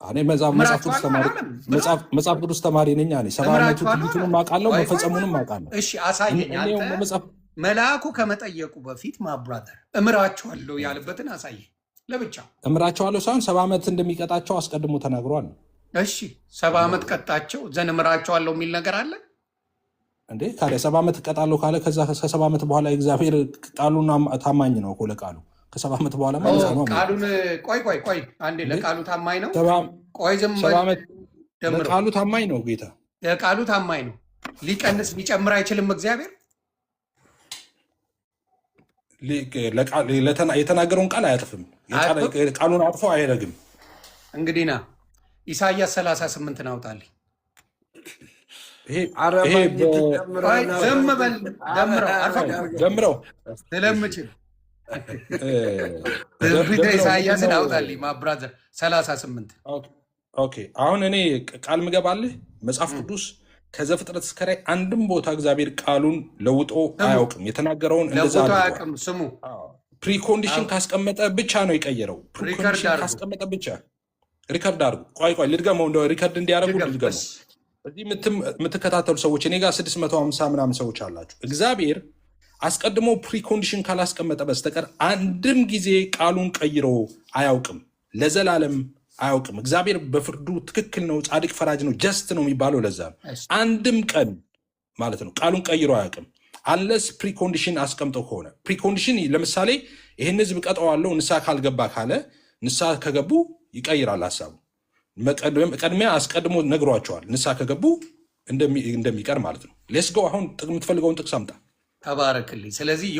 እኔ መጽሐፍ ቅዱስ ተማሪ ነኝ። 70 ዓመቱ ትንቢቱንም አውቃለሁ፣ መፈጸሙንም አውቃለሁ። እሺ አሳየኝ። መልአኩ ከመጠየቁ በፊት ማብራተር እምራቸዋለሁ ያለበትን አሳየኝ። ለብቻ እምራቸዋለሁ ሳይሆን 70 ዓመት እንደሚቀጣቸው አስቀድሞ ተናግሯል። እሺ 70 ዓመት ቀጣቸው ዘን እምራቸዋለሁ የሚል ነገር አለ እንዴ? ታዲያ 70 ዓመት እቀጣለሁ ካለ ከዛ ከ70 ዓመት በኋላ እግዚአብሔር ቃሉን ታማኝ ነው እኮ ለቃሉ። ከ70 ዓመት በኋላ ማለት ነው ቃሉን ቆይ አንዴ ለቃሉ ታማኝ ነው። ቆይ ዝም ለቃሉ ታማኝ ነው ጌታ። ለቃሉ ታማኝ ነው። ሊቀንስ ሊጨምር አይችልም እግዚአብሔር። የተናገረውን ቃል አያጥፍም። ቃሉን አጥፎ አይረግም። እንግዲህ ና ኢሳያስ 38 አውጣልኝ። ዝም በል ደምረው ስለምችል ትንቢተ ኢሳያስን አውጣልኝ። ማብራዘር 38 ኦኬ። አሁን እኔ ቃል ምገባልህ መጽሐፍ ቅዱስ ከዘፍጥረት እስከ ራዕይ አንድም ቦታ እግዚአብሔር ቃሉን ለውጦ አያውቅም። የተናገረውን እንደዛ አያውቅም። ስሙ ፕሪኮንዲሽን ካስቀመጠ ብቻ ነው የቀየረው። ፕሪኮንዲሽን ካስቀመጠ ብቻ ሪከርድ አድርጉ። ቆይ ልድገመው፣ እንደ ሪከርድ እንዲያደርጉ ልድገመው። እዚህ የምትከታተሉ ሰዎች እኔ ጋር 650 ምናምን ሰዎች አላችሁ። እግዚአብሔር አስቀድሞ ፕሪኮንዲሽን ካላስቀመጠ በስተቀር አንድም ጊዜ ቃሉን ቀይሮ አያውቅም። ለዘላለም አያውቅም። እግዚአብሔር በፍርዱ ትክክል ነው፣ ጻድቅ ፈራጅ ነው፣ ጀስት ነው የሚባለው ለዛ ነው። አንድም ቀን ማለት ነው ቃሉን ቀይሮ አያውቅም። አንለስ ፕሪኮንዲሽን አስቀምጠው ከሆነ ፕሪኮንዲሽን፣ ለምሳሌ ይህን ህዝብ ቀጠዋለሁ ንስሐ ካልገባ ካለ ንስሐ ከገቡ ይቀይራል ሀሳቡ። ቀድሚያ አስቀድሞ ነግሯቸዋል ንስሐ ከገቡ እንደሚቀር ማለት ነው። ሌስጎ አሁን የምትፈልገውን ጥቅስ አምጣ። ተባረክልኝ። ስለዚህ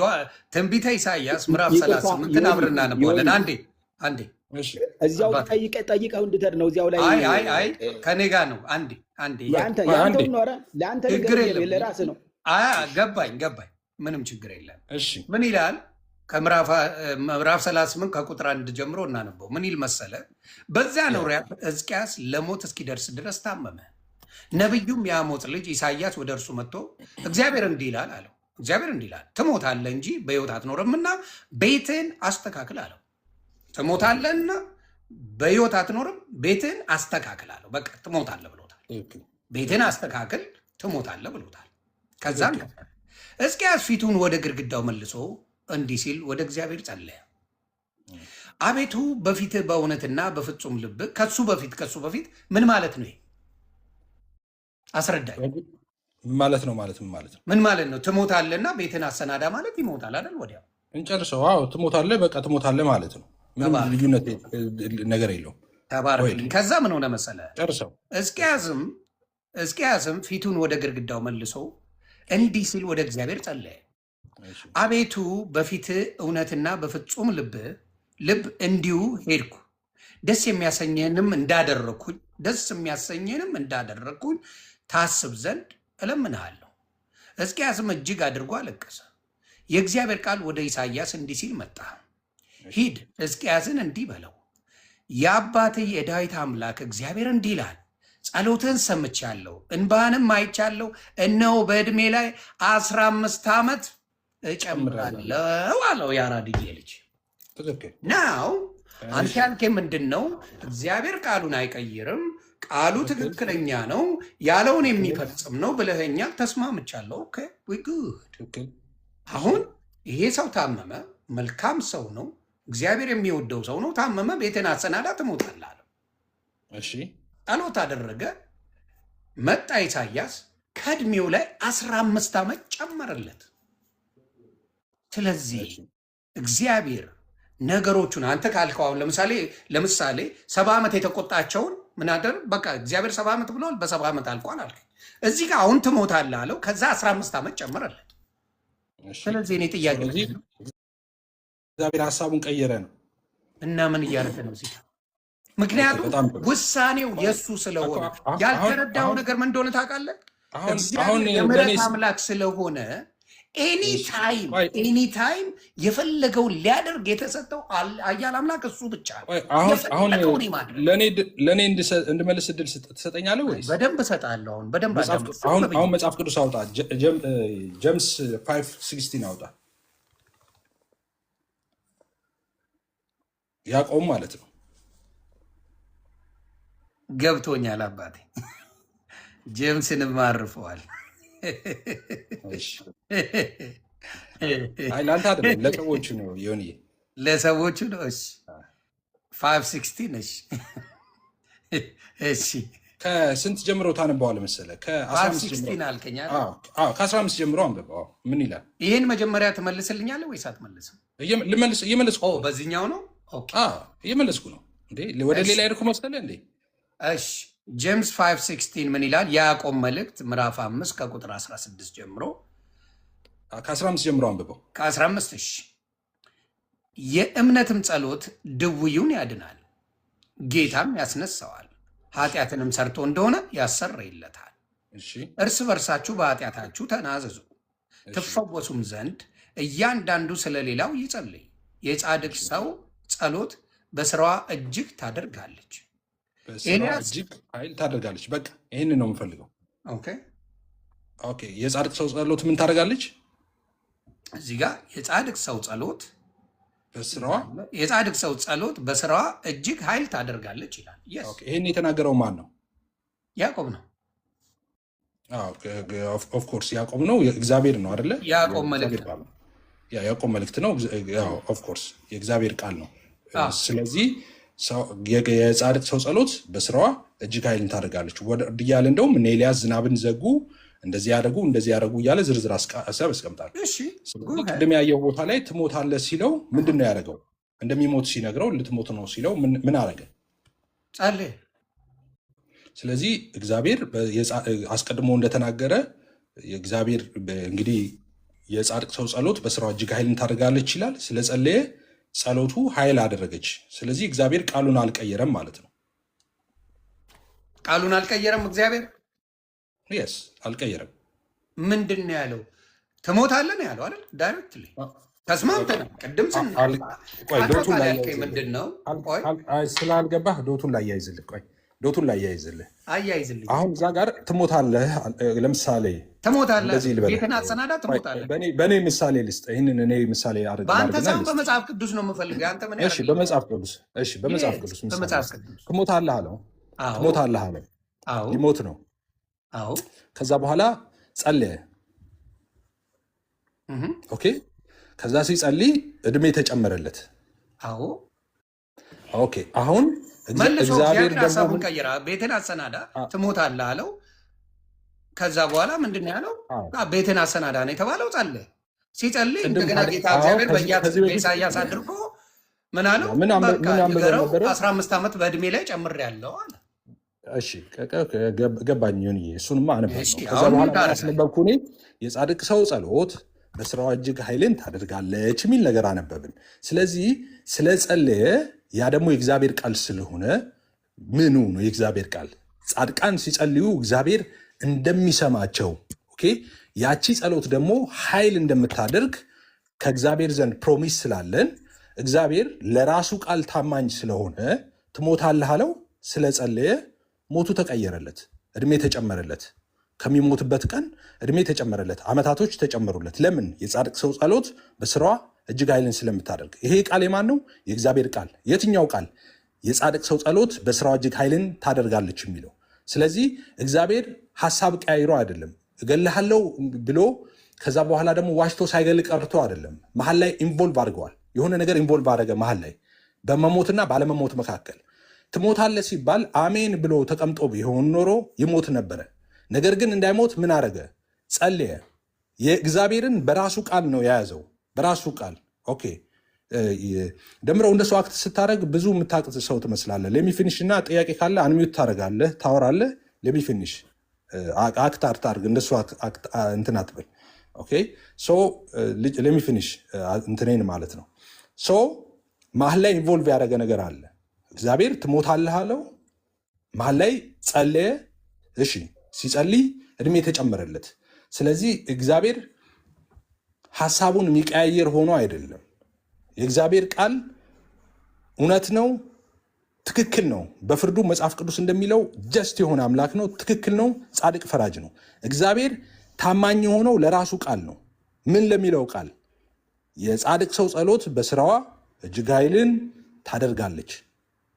ትንቢተ ኢሳያስ ምዕራፍ 38 አብረን እናነባዋለን። አንዴ እዚያው ጠይቀው እንድትሄድ ነው። እዚያው ላይ አይ ከኔ ጋር ነው። ለአንተ ለራስህ ነው። ገባኝ። ምንም ችግር የለም። ምን ይላል? ከምዕራፍ 38 ከቁጥር 1 ጀምሮ እናነበው። ምን ይል መሰለ? በዚያ ኖሪያ ሕዝቅያስ ለሞት እስኪደርስ ድረስ ታመመ። ነቢዩም የአሞጽ ልጅ ኢሳያስ ወደ እርሱ መጥቶ እግዚአብሔር እንዲህ ይላል አለው። እግዚአብሔር እንዲህ ይላል፣ ትሞታለህ እንጂ በሕይወት አትኖርምና ቤትህን አስተካክል አለው። ትሞታለህና በሕይወት አትኖርም፣ ቤትህን አስተካክል አለው። በቃ ትሞታለህ ብሎታል። ቤትህን አስተካክል ትሞታለህ ብሎታል። ከዛም ሕዝቅያስ ፊቱን ወደ ግድግዳው መልሶ እንዲህ ሲል ወደ እግዚአብሔር ጸለየ። አቤቱ በፊትህ በእውነትና በፍጹም ልብ ከሱ በፊት ምን ማለት ነው? አስረዳኝ። ማለት ነው ምን ማለት ነው? ትሞታለህና ቤትን አሰናዳ ማለት ይሞታል አይደል? ወዲያው እንጨርሰው። ትሞታለህ፣ በቃ ትሞታለህ ማለት ነው። ምንም ልዩነት ነገር የለውም። ተባረክልኝ። ከዛ ምን ሆነ መሰለህ? ጨርሰው። ሕዝቅያስም ፊቱን ወደ ግድግዳው መልሶ እንዲህ ሲል ወደ እግዚአብሔር ጸለየ። አቤቱ በፊትህ እውነትና በፍጹም ልብ እንዲሁ ሄድኩ፣ ደስ የሚያሰኝህንም እንዳደረግኩኝ ታስብ ዘንድ እለምንሃለሁ። ሕዝቅያስም እጅግ አድርጎ አለቀሰ። የእግዚአብሔር ቃል ወደ ኢሳያስ እንዲህ ሲል መጣ። ሂድ ሕዝቅያስን እንዲህ በለው፣ የአባትህ የዳዊት አምላክ እግዚአብሔር እንዲህ ይላል፣ ጸሎትህን ሰምቻለሁ፣ እንባህንም አይቻለሁ። እነሆ በዕድሜ ላይ 15 ዓመት እጨምራለሁ አለው የአራድዬ ልጅ። ትክክል ናው አንተ ያልከኝ ምንድን ነው? እግዚአብሔር ቃሉን አይቀይርም፣ ቃሉ ትክክለኛ ነው፣ ያለውን የሚፈጽም ነው ብለኸኛል። ተስማምቻለሁ። ኦኬ ዊ ጉድ። አሁን ይሄ ሰው ታመመ፣ መልካም ሰው ነው፣ እግዚአብሔር የሚወደው ሰው ነው። ታመመ፣ ቤትን አሰናዳ፣ ትሞታለህ አለው። እሺ ጸሎት አደረገ። መጣ ኢሳያስ ከእድሜው ላይ 15 ዓመት ጨመረለት። ስለዚህ እግዚአብሔር ነገሮቹን አንተ ካልከው አሁን ለምሳሌ 70 ዓመት የተቆጣቸውን ምን አደር በቃ እግዚአብሔር 70 ዓመት ብሏል፣ በ70 ዓመት አልቋል አልክ። እዚህ ጋር አሁን ትሞታለህ አለው። ከዛ 15 ዓመት ጨመረለት። ስለዚህ እኔ ጥያቄ እግዚአብሔር ሀሳቡን ቀየረ ነው እና ምን እያደረገ ነው እዚህ? ምክንያቱም ውሳኔው የእሱ ስለሆነ ያልተረዳው ነገር ምን እንደሆነ ታውቃለህ? እግዚአብሔር የምሕረት አምላክ ስለሆነ ኤኒታይም የፈለገውን ሊያደርግ የተሰጠው ኃያል አምላክ እሱ ብቻ ነው። ለእኔ እንድመልስ እድል ትሰጠኛለህ ወይስ? በደንብ እሰጥሃለሁ። አሁን መጽሐፍ ቅዱስ አውጣ፣ ጀምስ 5:16 አውጣ። ያዕቆብ ማለት ነው። ገብቶኛል አባቴ። ጄምስንም አርፈዋል። ለአንተ አይደለም ለሰዎቹ ነው። ዮኒ ለሰዎቹ ነው። እሺ 5:16 ነሽ። እሺ ከስንት ጀምሮ ታነበዋለህ መሰለህ? ከ15 አልከኝ። ከ15 ጀምሮ አንብበው። ምን ይላል? ይህን መጀመሪያ ትመልስልኛለህ ወይስ አትመልስም? እየመለስኩ በዚህኛው ነው። እየመለስኩ ነው እንዴ? ወደ ሌላ ሄድኩ መሰለህ እንዴ? እሺ ጄምስ 5:16 ምን ይላል? የያዕቆብ መልእክት ምዕራፍ 5 ከቁጥር 16 ጀምሮ ከ15 ጀምሮ አንብበው። ከ15 እሺ። የእምነትም ጸሎት ድውዩን ያድናል፣ ጌታም ያስነሳዋል፣ ኃጢአትንም ሰርቶ እንደሆነ ያሰረይለታል። እርስ በርሳችሁ በኃጢአታችሁ ተናዘዙ፣ ትፈወሱም ዘንድ እያንዳንዱ ስለሌላው ይጸልይ። የጻድቅ ሰው ጸሎት በስራዋ እጅግ ታደርጋለች። እጅግ ኃይል ታደርጋለች። በቃ ይህን ነው የምፈልገው። የጻድቅ ሰው ጸሎት ምን ታደርጋለች? እዚህ ጋር የጻድቅ ሰው ጸሎት በስራዋ የጻድቅ ሰው ጸሎት በስራዋ እጅግ ኃይል ታደርጋለች ይላል። ይህን የተናገረው ማን ነው? ያዕቆብ ነው። ኦፍኮርስ ያዕቆብ ነው። እግዚአብሔር ነው አይደለ? ያዕቆብ መልእክት ያዕቆብ መልእክት ነው። ኦፍኮርስ የእግዚአብሔር ቃል ነው። ስለዚህ የጻድቅ ሰው ጸሎት በስራዋ እጅግ ኃይልን ታደርጋለች እያለ እንደውም እነ ኤልያስ ዝናብን ዘጉ፣ እንደዚህ ያደረጉ እያለ ዝርዝር ሀሳብ ያስቀምጣል። ቅድም ያየው ቦታ ላይ ትሞታለህ ሲለው ምንድን ነው ያደረገው? እንደሚሞት ሲነግረው ልትሞት ነው ሲለው ምን አደረገ? ጸለየ። ስለዚህ እግዚአብሔር አስቀድሞ እንደተናገረ እግዚአብሔር እንግዲህ የጻድቅ ሰው ጸሎት በስራዋ እጅግ ኃይልን ታደርጋለች ይላል። ስለጸለየ ጸሎቱ ኃይል አደረገች። ስለዚህ እግዚአብሔር ቃሉን አልቀየረም ማለት ነው። ቃሉን አልቀየረም እግዚአብሔር። የስ አልቀየረም። ምንድን ነው ያለው? ትሞታለህ ነው ያለው አይደል? ዳይሬክት ተስማምተናል። ቅድም ምንድን ነው ስላልገባህ ዶቱን ላይ ያይዝልህ። ቆይ ዶቱን ላይ ያይዝልህ። አሁን እዛ ጋር ትሞታለህ። ለምሳሌ ትሞታለህ፣ ቤትን አሰናዳ፣ ትሞታለህ። በእኔ ምሳሌ ልስጥ። ይህንን እኔ ምሳሌ አድርግ። በአንተ ሳይሆን በመጽሐፍ ቅዱስ ነው የምፈልገው። አንተ ምን ያህል? በመጽሐፍ ቅዱስ ትሞታለህ አለው። ትሞታለህ አለው። ሊሞት ነው። ከዛ በኋላ ጸለየ። ኦኬ። ከዛ ሲጸልይ እድሜ ተጨመረለት። ኦኬ። አሁን እግዚአብሔር ሀሳቡን ቀይራ፣ ቤትን አሰናዳ፣ ትሞታለህ አለው። ከዛ በኋላ ምንድን ነው ያለው? ቤትን አሰናዳ ነው የተባለው። ጸለየ። ሲጸልይ እንደገና ጌታ እግዚአብሔር በኢሳያስ አድርጎ ምን አለው? ንገረው 15 ዓመት በእድሜ ላይ ጨምሬያለሁ አለ። እሺ ገባኝ። እሱንማ አነበብኩ። ከዛ በኋላ ያስነበብኩ እኔ የጻድቅ ሰው ጸሎት በስራዋ እጅግ ኃይልን ታደርጋለች የሚል ነገር አነበብን። ስለዚህ ስለጸለየ ያ ደግሞ የእግዚአብሔር ቃል ስለሆነ ምኑ ነው የእግዚአብሔር ቃል? ጻድቃን ሲጸልዩ እግዚአብሔር እንደሚሰማቸው ያቺ ጸሎት ደግሞ ኃይል እንደምታደርግ ከእግዚአብሔር ዘንድ ፕሮሚስ ስላለን እግዚአብሔር ለራሱ ቃል ታማኝ ስለሆነ ትሞታለህ አለው። ስለጸለየ ሞቱ ተቀየረለት፣ እድሜ ተጨመረለት። ከሚሞትበት ቀን እድሜ ተጨመረለት፣ ዓመታቶች ተጨመሩለት። ለምን? የጻድቅ ሰው ጸሎት በስራዋ እጅግ ኃይልን ስለምታደርግ። ይሄ ቃል የማን ነው? የእግዚአብሔር ቃል። የትኛው ቃል? የጻድቅ ሰው ጸሎት በስራዋ እጅግ ኃይልን ታደርጋለች የሚለው። ስለዚህ እግዚአብሔር ሐሳብ ቀያይሮ አይደለም እገልሃለሁ ብሎ ከዛ በኋላ ደግሞ ዋሽቶ ሳይገል ቀርቶ አይደለም። መሀል ላይ ኢንቮልቭ አድርገዋል። የሆነ ነገር ኢንቮልቭ አደረገ መሀል ላይ በመሞትና ባለመሞት መካከል። ትሞታለህ ሲባል አሜን ብሎ ተቀምጦ ቢሆን ኖሮ ይሞት ነበረ። ነገር ግን እንዳይሞት ምን አረገ? ጸለየ። የእግዚአብሔርን በራሱ ቃል ነው የያዘው፣ በራሱ ቃል። ኦኬ ደምረው እንደሱ አክት ስታደረግ ብዙ የምታቅት ሰው ትመስላለህ። ሌሚፊኒሽ እና ጥያቄ ካለ አንሚዩት ታደረጋለህ፣ ታወራለህ። ሌሚፊኒሽ አክት አርታርግ እንደሱ እንትን አትበል። ኦኬ ሶ ሌሚፊኒሽ እንትኔን ማለት ነው። ሶ መሀል ላይ ኢንቮልቭ ያደረገ ነገር አለ። እግዚአብሔር ትሞታለህ አለው። መሀል ላይ ጸለየ። እሺ ሲጸልይ እድሜ ተጨመረለት። ስለዚህ እግዚአብሔር ሐሳቡን የሚቀያየር ሆኖ አይደለም። የእግዚአብሔር ቃል እውነት ነው፣ ትክክል ነው። በፍርዱ መጽሐፍ ቅዱስ እንደሚለው ጀስት የሆነ አምላክ ነው፣ ትክክል ነው፣ ጻድቅ ፈራጅ ነው። እግዚአብሔር ታማኝ የሆነው ለራሱ ቃል ነው። ምን ለሚለው ቃል? የጻድቅ ሰው ጸሎት በስራዋ እጅግ ኃይልን ታደርጋለች።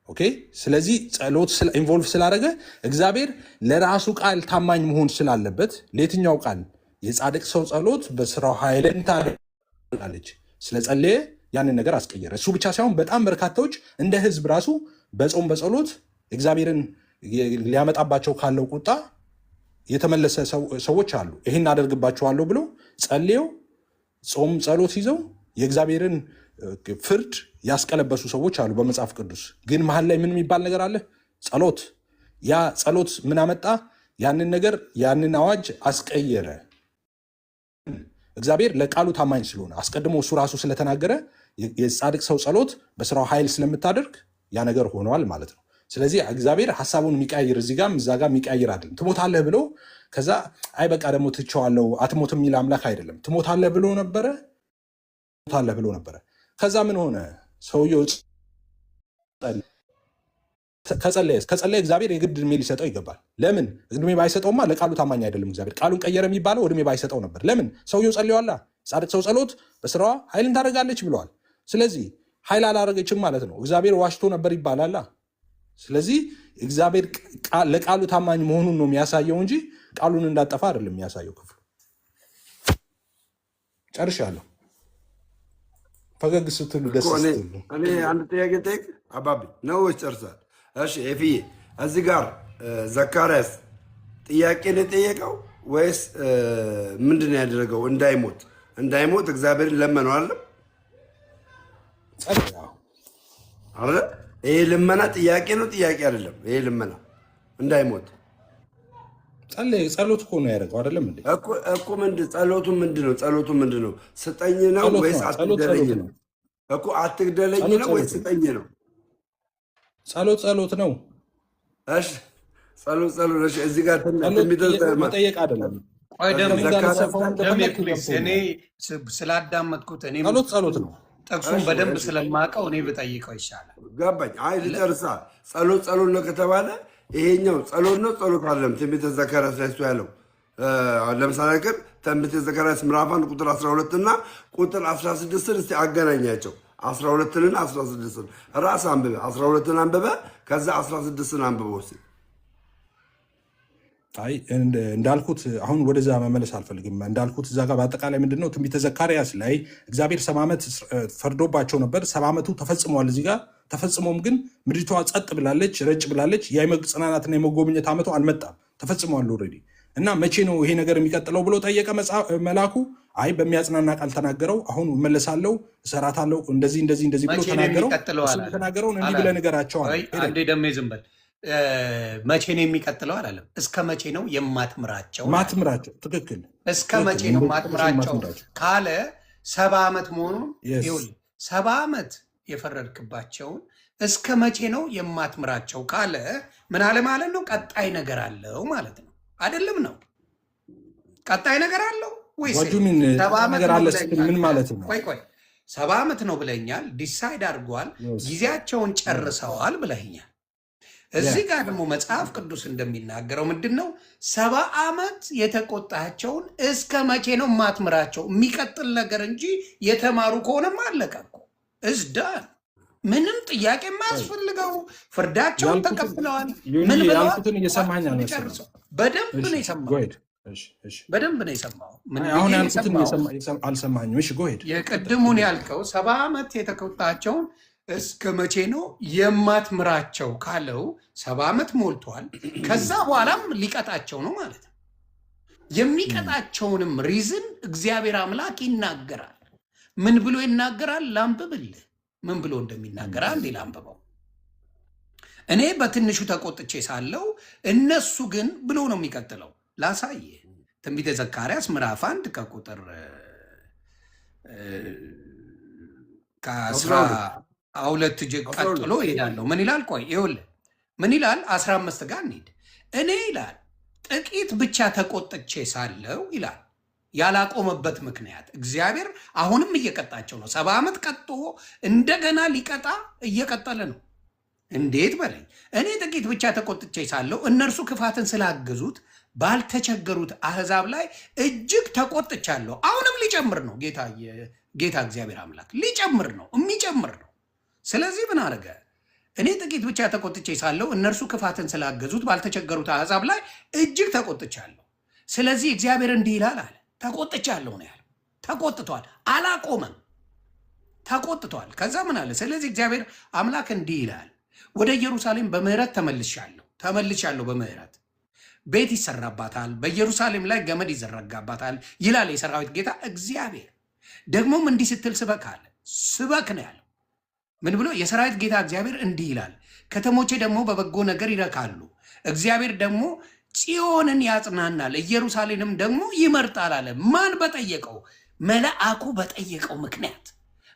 ኦኬ ስለዚህ ጸሎት ኢንቮልቭ ስላደረገ እግዚአብሔር ለራሱ ቃል ታማኝ መሆን ስላለበት ለየትኛው ቃል? የጻድቅ ሰው ጸሎት በስራው ኃይልን ታደርጋለች። ስለጸለየ ያንን ነገር አስቀየረ። እሱ ብቻ ሳይሆን በጣም በርካታዎች እንደ ህዝብ ራሱ በጾም በጸሎት እግዚአብሔርን ሊያመጣባቸው ካለው ቁጣ የተመለሰ ሰዎች አሉ። ይህን አደርግባቸዋለሁ ብሎ ጸልየው ጾም ጸሎት ይዘው የእግዚአብሔርን ፍርድ ያስቀለበሱ ሰዎች አሉ በመጽሐፍ ቅዱስ። ግን መሀል ላይ ምን የሚባል ነገር አለ? ጸሎት። ያ ጸሎት ምን አመጣ? ያንን ነገር ያንን አዋጅ አስቀየረ። እግዚአብሔር ለቃሉ ታማኝ ስለሆነ አስቀድሞ እሱ ራሱ ስለተናገረ የጻድቅ ሰው ጸሎት በስራው ኃይል ስለምታደርግ ያ ነገር ሆነዋል ማለት ነው። ስለዚህ እግዚአብሔር ሐሳቡን የሚቀያይር እዚህ ጋም እዛ ጋር የሚቀያይር አይደለም። ትሞታለህ ብሎ ከዛ አይ በቃ ደግሞ ትቼዋለሁ አትሞትም የሚል አምላክ አይደለም። ትሞታለህ ብሎ ነበረ። ከዛ ምን ሆነ? ሰውየው ከጸለየ እግዚአብሔር የግድ እድሜ ሊሰጠው ይገባል። ለምን? እድሜ ባይሰጠውማ ለቃሉ ታማኝ አይደለም። እግዚአብሔር ቃሉን ቀየረ የሚባለው እድሜ ባይሰጠው ነበር። ለምን? ሰውየው ጸልዮአላ። ጻድቅ ሰው ጸሎት በስራዋ ኃይልን ታደርጋለች ብለዋል። ስለዚህ ኃይል አላረገችም ማለት ነው። እግዚአብሔር ዋሽቶ ነበር ይባላላ። ስለዚህ እግዚአብሔር ለቃሉ ታማኝ መሆኑን ነው የሚያሳየው እንጂ ቃሉን እንዳጠፋ አይደለም የሚያሳየው። ክፍሉ ጨርሻለሁ። ፈገግ ስትሉ ደስ ስትሉ እኔ አንድ ጥያቄ ጠይቅ አባቢ ነው ወይስ ጨርሳል? እሺ ኤፍዬ እዚህ ጋር ዘካርያስ ጥያቄን የጠየቀው ወይስ ምንድን ነው ያደረገው? እንዳይሞት እግዚአብሔርን ለመነው አለ አለ። ይሄ ልመና ጥያቄ ነው? ጥያቄ አይደለም። ይሄ ልመና እንዳይሞት ጸሎት እኮ ነው ያደረገው አይደለም እንዴ? እኮ ጸሎቱ ምንድን ነው? ስጠኝ ነው ወይስ አትግደለኝ ነው? እኮ አትግደለኝ ነው ወይስ ስጠኝ ነው? ጸሎት ነው። እሺ ጸሎት እሺ። እዚህ ጋር መጠየቅ አይደለም። እኔ ስላዳመጥኩት እኔ ጸሎት ነው። ጥቅሱን በደንብ ስለማውቀው እኔ ብጠይቀው ይሻላል። ገባኝ። አይ ልጨርሳ። ጸሎት ነው ከተባለ ይሄኛው ጸሎት ነው ጸሎት አይደለም። ትንቢተ ዘካርያስ ላይ እሱ ያለው ለምሳሌ ግን ትንቢተ ዘካርያስ ምዕራፍ 1 ቁጥር 12 እና ቁጥር 16 እስቲ አገናኛቸው። 12ና 16 ራስ አንብበ 12ን አንብበ ከዛ 16ን አንብበው እስቲ። አይ እንዳልኩት አሁን ወደዛ መመለስ አልፈልግም። እንዳልኩት እዛ ጋር በአጠቃላይ ምንድነው ትንቢተ ዘካርያስ ላይ እግዚአብሔር 70 ዓመት ፈርዶባቸው ነበር። 70 ዓመቱ ተፈጽሟል። እዚህ ጋር ተፈጽሞም ግን ምድሪቷ ጸጥ ብላለች፣ ረጭ ብላለች። የመጽናናትና የመጎብኘት ዓመቱ አልመጣም፣ ተፈጽሟል ኦልሬዲ። እና መቼ ነው ይሄ ነገር የሚቀጥለው ብሎ ጠየቀ መልአኩ። አይ በሚያጽናና ቃል ተናገረው። አሁን እመለሳለሁ፣ እሰራታለሁ፣ እንደዚህ ብሎ ተናገረው። ተናገረውን እንዲህ ብለህ ንገራቸው አለ። አንዴ ደሜ ዝም በል። መቼ ነው የሚቀጥለው አላለም። እስከ መቼ ነው የማትምራቸው? ማትምራቸው ትክክል። እስከ መቼ ነው ማትምራቸው ካለ 70 ዓመት መሆኑን ይኸውልህ፣ 70 ዓመት የፈረድክባቸውን እስከ መቼ ነው የማትምራቸው ካለ ምን አለ ማለት ነው? ቀጣይ ነገር አለው ማለት ነው አይደለም? ነው ቀጣይ ነገር አለው ወይስ 70 ዓመት ምን ማለት ነው? ቆይ 70 ዓመት ነው ብለኛል። ዲሳይድ አድርጓል፣ ጊዜያቸውን ጨርሰዋል ብለኛል። እዚህ ጋር ደግሞ መጽሐፍ ቅዱስ እንደሚናገረው ምንድን ነው 70 ዓመት የተቆጣቸውን እስከ መቼ ነው ማትምራቸው? የሚቀጥል ነገር እንጂ የተማሩ ከሆነም አለቀ እኮ እዝዳን ምንም ጥያቄ የማያስፈልገው ፍርዳቸውን ተቀብለዋል። ምን ያልኩትን እየሰማኸኝ አልመሰለኝም። በደንብ ነው የሰማው። በደንብ ነው የሰማው። አሁን ያልኩትን አልሰማኸኝም። እሺ ጎሄድ የቅድሙን ያልከው 70 ዓመት የተቆጣቸውን እስከ መቼ ነው የማትምራቸው ካለው 70 ዓመት ሞልቷል። ከዛ በኋላም ሊቀጣቸው ነው ማለት ነው። የሚቀጣቸውንም ሪዝን እግዚአብሔር አምላክ ይናገራል። ምን ብሎ ይናገራል? ላንብብልህ ምን ብሎ እንደሚናገር አንዴ ላንብበው። እኔ በትንሹ ተቆጥቼ ሳለው እነሱ ግን ብሎ ነው የሚቀጥለው። ላሳየ ትንቢተ ዘካርያስ ምዕራፍ 1 ከቁጥር ከ12 ቀጥሎ ይሄዳለሁ። ምን ይላል? ቆይ ይኸውልህ ምን ይላል? 15 ጋር እንሂድ። እኔ ይላል ጥቂት ብቻ ተቆጥቼ ሳለው ይላል ያላቆመበት ምክንያት እግዚአብሔር አሁንም እየቀጣቸው ነው። 70 ዓመት ቀጥቶ እንደገና ሊቀጣ እየቀጠለ ነው። እንዴት በለኝ። እኔ ጥቂት ብቻ ተቆጥቼ ሳለው እነርሱ ክፋትን ስላገዙት ባልተቸገሩት አሕዛብ ላይ እጅግ ተቆጥቻለሁ። አሁንም ሊጨምር ነው ጌታ እግዚአብሔር አምላክ ሊጨምር ነው፣ የሚጨምር ነው። ስለዚህ ምን አደረገ? እኔ ጥቂት ብቻ ተቆጥቼ ሳለው እነርሱ ክፋትን ስላገዙት ባልተቸገሩት አሕዛብ ላይ እጅግ ተቆጥቻለሁ። ስለዚህ እግዚአብሔር እንዲህ ይላል አለ። ተቆጥቻለሁ ነው ያለው። ተቆጥቷል፣ አላቆመም፣ ተቆጥቷል። ከዛ ምን አለ? ስለዚህ እግዚአብሔር አምላክ እንዲህ ይላል፣ ወደ ኢየሩሳሌም በምህረት ተመልሻለሁ በምህረት ቤት ይሰራባታል፣ በኢየሩሳሌም ላይ ገመድ ይዘረጋባታል ይላል የሰራዊት ጌታ እግዚአብሔር። ደግሞም እንዲህ ስትል ስበክ አለ። ስበክ ነው ያለው። ምን ብሎ? የሰራዊት ጌታ እግዚአብሔር እንዲህ ይላል፣ ከተሞቼ ደግሞ በበጎ ነገር ይረካሉ። እግዚአብሔር ደግሞ ጽዮንን ያጽናናል፣ ኢየሩሳሌምም ደግሞ ይመርጣል አለ። ማን በጠየቀው? መልአኩ በጠየቀው ምክንያት።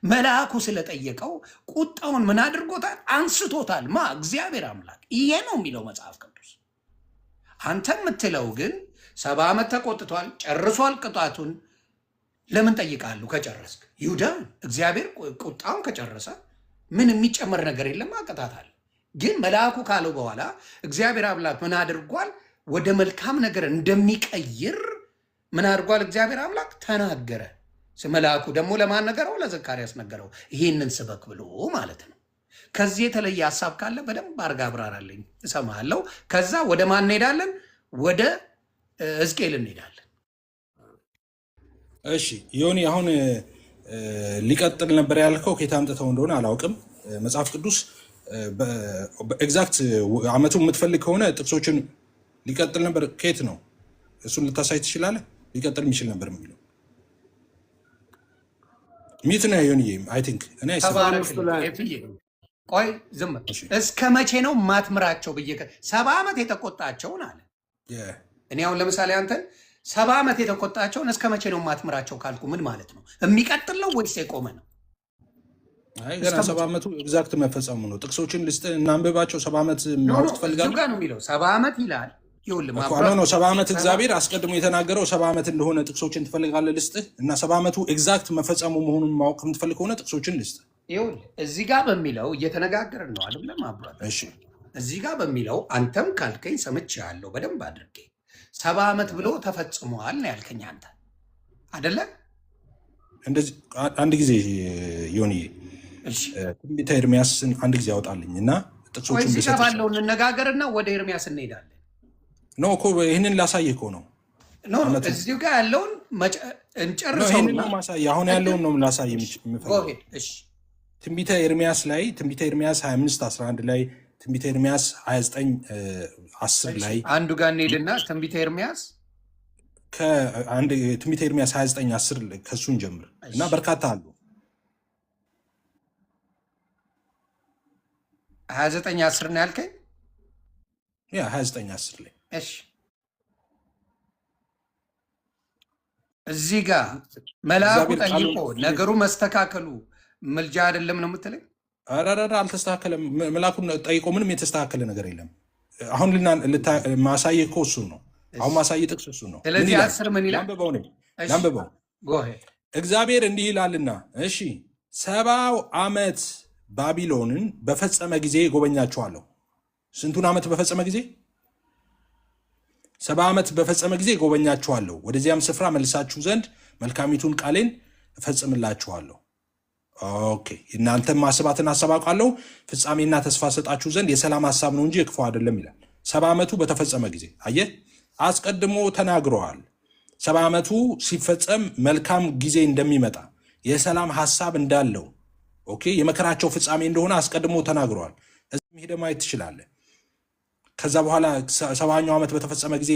መልአኩ ስለጠየቀው ቁጣውን ምን አድርጎታል? አንስቶታል። ማ? እግዚአብሔር አምላክ። ይሄ ነው የሚለው መጽሐፍ ቅዱስ። አንተ የምትለው ግን 70 ዓመት ተቆጥቷል፣ ጨርሷል ቅጣቱን። ለምን ጠይቃሉ? ከጨረስክ ይሁዳ እግዚአብሔር ቁጣውን ከጨረሰ ምን የሚጨመር ነገር የለም፣ አቀጣታል። ግን መልአኩ ካለው በኋላ እግዚአብሔር አምላክ ምን አድርጓል? ወደ መልካም ነገር እንደሚቀይር ምን አድርጓል? እግዚአብሔር አምላክ ተናገረ። መልአኩ ደግሞ ለማን ነገረው? ለዘካርያስ ነገረው። ይሄንን ስበክ ብሎ ማለት ነው። ከዚህ የተለየ ሀሳብ ካለ በደንብ አድርጋ አብራራልኝ፣ እሰማለሁ። ከዛ ወደ ማን እንሄዳለን? ወደ ሕዝቅኤል እንሄዳለን። እሺ ዮኒ፣ አሁን ሊቀጥል ነበር ያልከው ከየት አምጥተው እንደሆነ አላውቅም። መጽሐፍ ቅዱስ በኤግዛክት ዓመቱን የምትፈልግ ከሆነ ጥቅሶችን ሊቀጥል ነበር። ከየት ነው? እሱን ልታሳይ ትችላለህ? ሊቀጥል የሚችል ነበር የሚለው ሚት ነው ዮኒ። አይ ቲንክ እኔ ቆይ ዝም እስከ መቼ ነው ማትምራቸው ብዬ 70 ዓመት የተቆጣቸውን አለ። እኔ አሁን ለምሳሌ አንተን 70 ዓመት የተቆጣቸውን እስከ መቼ ነው ማትምራቸው ካልኩ ምን ማለት ነው? የሚቀጥል ነው ወይስ የቆመ ነው? አይ ገና 70 ዓመቱ ኤግዛክት መፈጸሙ ነው። ጥቅሶችን ልስጥ እናንብባቸው። 70 ዓመቱ ማወቅ ትፈልጋለህ? ነው የሚለው 70 ዓመት ይላል። ይኸውልህ ነው 70 ዓመት እግዚአብሔር አስቀድሞ የተናገረው 70 ዓመት እንደሆነ ጥቅሶችን ትፈልጋለህ? ልስጥህ እና 70 ዓመቱ ኤግዛክት መፈጸሙ መሆኑን ማወቅ የምትፈልግ ከሆነ ጥቅሶችን ልስጥህ። ይኸውልህ እዚህ ጋር በሚለው እየተነጋገርን ነው አይደለም? አብሯል። እሺ እዚህ ጋር በሚለው አንተም ካልከኝ ሰምቻለሁ በደንብ አድርጌ 70 ዓመት ብሎ ተፈጽሟል ነው ያልከኝ አንተ አይደለ? እንደዚህ አንድ ጊዜ ዮኒ ትንቢተ ኤርሚያስን አንድ ጊዜ ያወጣልኝ እና ጥቅሶችን እዚህ ጋር ባለው እንነጋገርና ወደ ኤርሚያስ እንሄዳለን። ኖ እኮ ይህንን ላሳየህ እኮ ነው። እዚሁ ጋር ያለውን እንጨርሰው። ይህንን ማሳየህ አሁን ያለውን ነው ላሳየህ የምፈልገው። ትንቢተ ኤርሚያስ ላይ ትንቢተ ኤርሚያስ 25:11 ላይ ትንቢተ ኤርሚያስ 29:10 ላይ አንዱ ጋር እንሄድና ትንቢተ ኤርሚያስ ትንቢተ ኤርሚያስ 29:10 ከሱን ጀምር እና በርካታ አሉ። 29:10 ነው ያልከኝ? ያ 29:10 ላይ እሺ፣ እዚህ ጋር መልአኩ ጠይቆ ነገሩ መስተካከሉ ምልጃ አይደለም ነው የምትለኝ? አራራራ አልተስተካከለም። መልአኩን ጠይቆ ምንም የተስተካከለ ነገር የለም። አሁን ማሳየህ እኮ እሱን ነው። አሁን ማሳየህ ጥቅስ እሱን ነው። ስለዚህ 10 ምን ይላል? ላንብበው። እግዚአብሔር እንዲህ ይላልና፣ እሺ 70 ዓመት ባቢሎንን በፈጸመ ጊዜ ጎበኛችኋለሁ። ስንቱን ዓመት በፈጸመ ጊዜ 70 ዓመት በፈጸመ ጊዜ ጎበኛችኋለሁ፣ ወደዚያም ስፍራ መልሳችሁ ዘንድ መልካሚቱን ቃሌን እፈጽምላችኋለሁ። ኦኬ እናንተም ማስባትን ሐሳብ አውቃለሁ፣ ፍጻሜና ተስፋ ሰጣችሁ ዘንድ የሰላም ሐሳብ ነው እንጂ የክፉ አይደለም ይላል። 70 ዓመቱ በተፈጸመ ጊዜ አየህ፣ አስቀድሞ ተናግረዋል። 70 ዓመቱ ሲፈጸም መልካም ጊዜ እንደሚመጣ የሰላም ሐሳብ እንዳለው ኦኬ የመከራቸው ፍጻሜ እንደሆነ አስቀድሞ ተናግረዋል። እዚህም ሄደህ ማየት ትችላለህ። ከዛ በኋላ 70ኛው ዓመት በተፈጸመ ጊዜ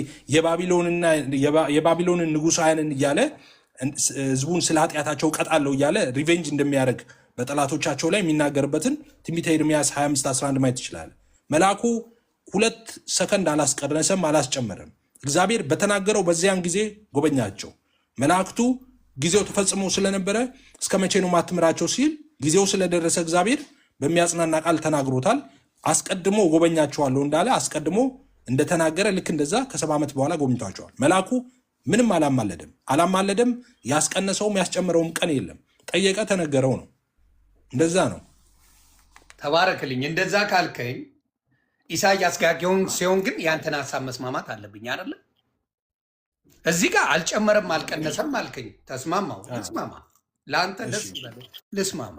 የባቢሎንን ንጉሳውያንን እያለ ህዝቡን ስለ ኃጢአታቸው ቀጣለው እያለ ሪቬንጅ እንደሚያደርግ በጠላቶቻቸው ላይ የሚናገርበትን ትንቢተ ኤርምያስ 25:11 ማየት ትችላለህ። መልአኩ 2 ሰከንድ አላስቀነሰም አላስጨመረም። እግዚአብሔር በተናገረው በዚያን ጊዜ ጎበኛቸው። መላእክቱ ጊዜው ተፈጽሞ ስለነበረ እስከ መቼ ነው ማትምራቸው ሲል ጊዜው ስለደረሰ እግዚአብሔር በሚያጽናና ቃል ተናግሮታል። አስቀድሞ ጎበኛቸዋለሁ እንዳለ አስቀድሞ እንደተናገረ ልክ እንደዛ ከ70 ዓመት በኋላ ጎብኝቷቸዋል። መልአኩ ምንም አላማለደም። ያስቀነሰውም ያስጨመረውም ቀን የለም። ጠየቀ፣ ተነገረው ነው። እንደዛ ነው። ተባረክልኝ። እንደዛ ካልከኝ ኢሳያስ ጋር ሲሆን ግን ያንተን ሀሳብ መስማማት አለብኝ አይደለ? እዚህ ጋር አልጨመረም አልቀነሰም አልከኝ። ተስማማው። ልስማማ፣ ለአንተ ደስ ይበል፣ ልስማማ።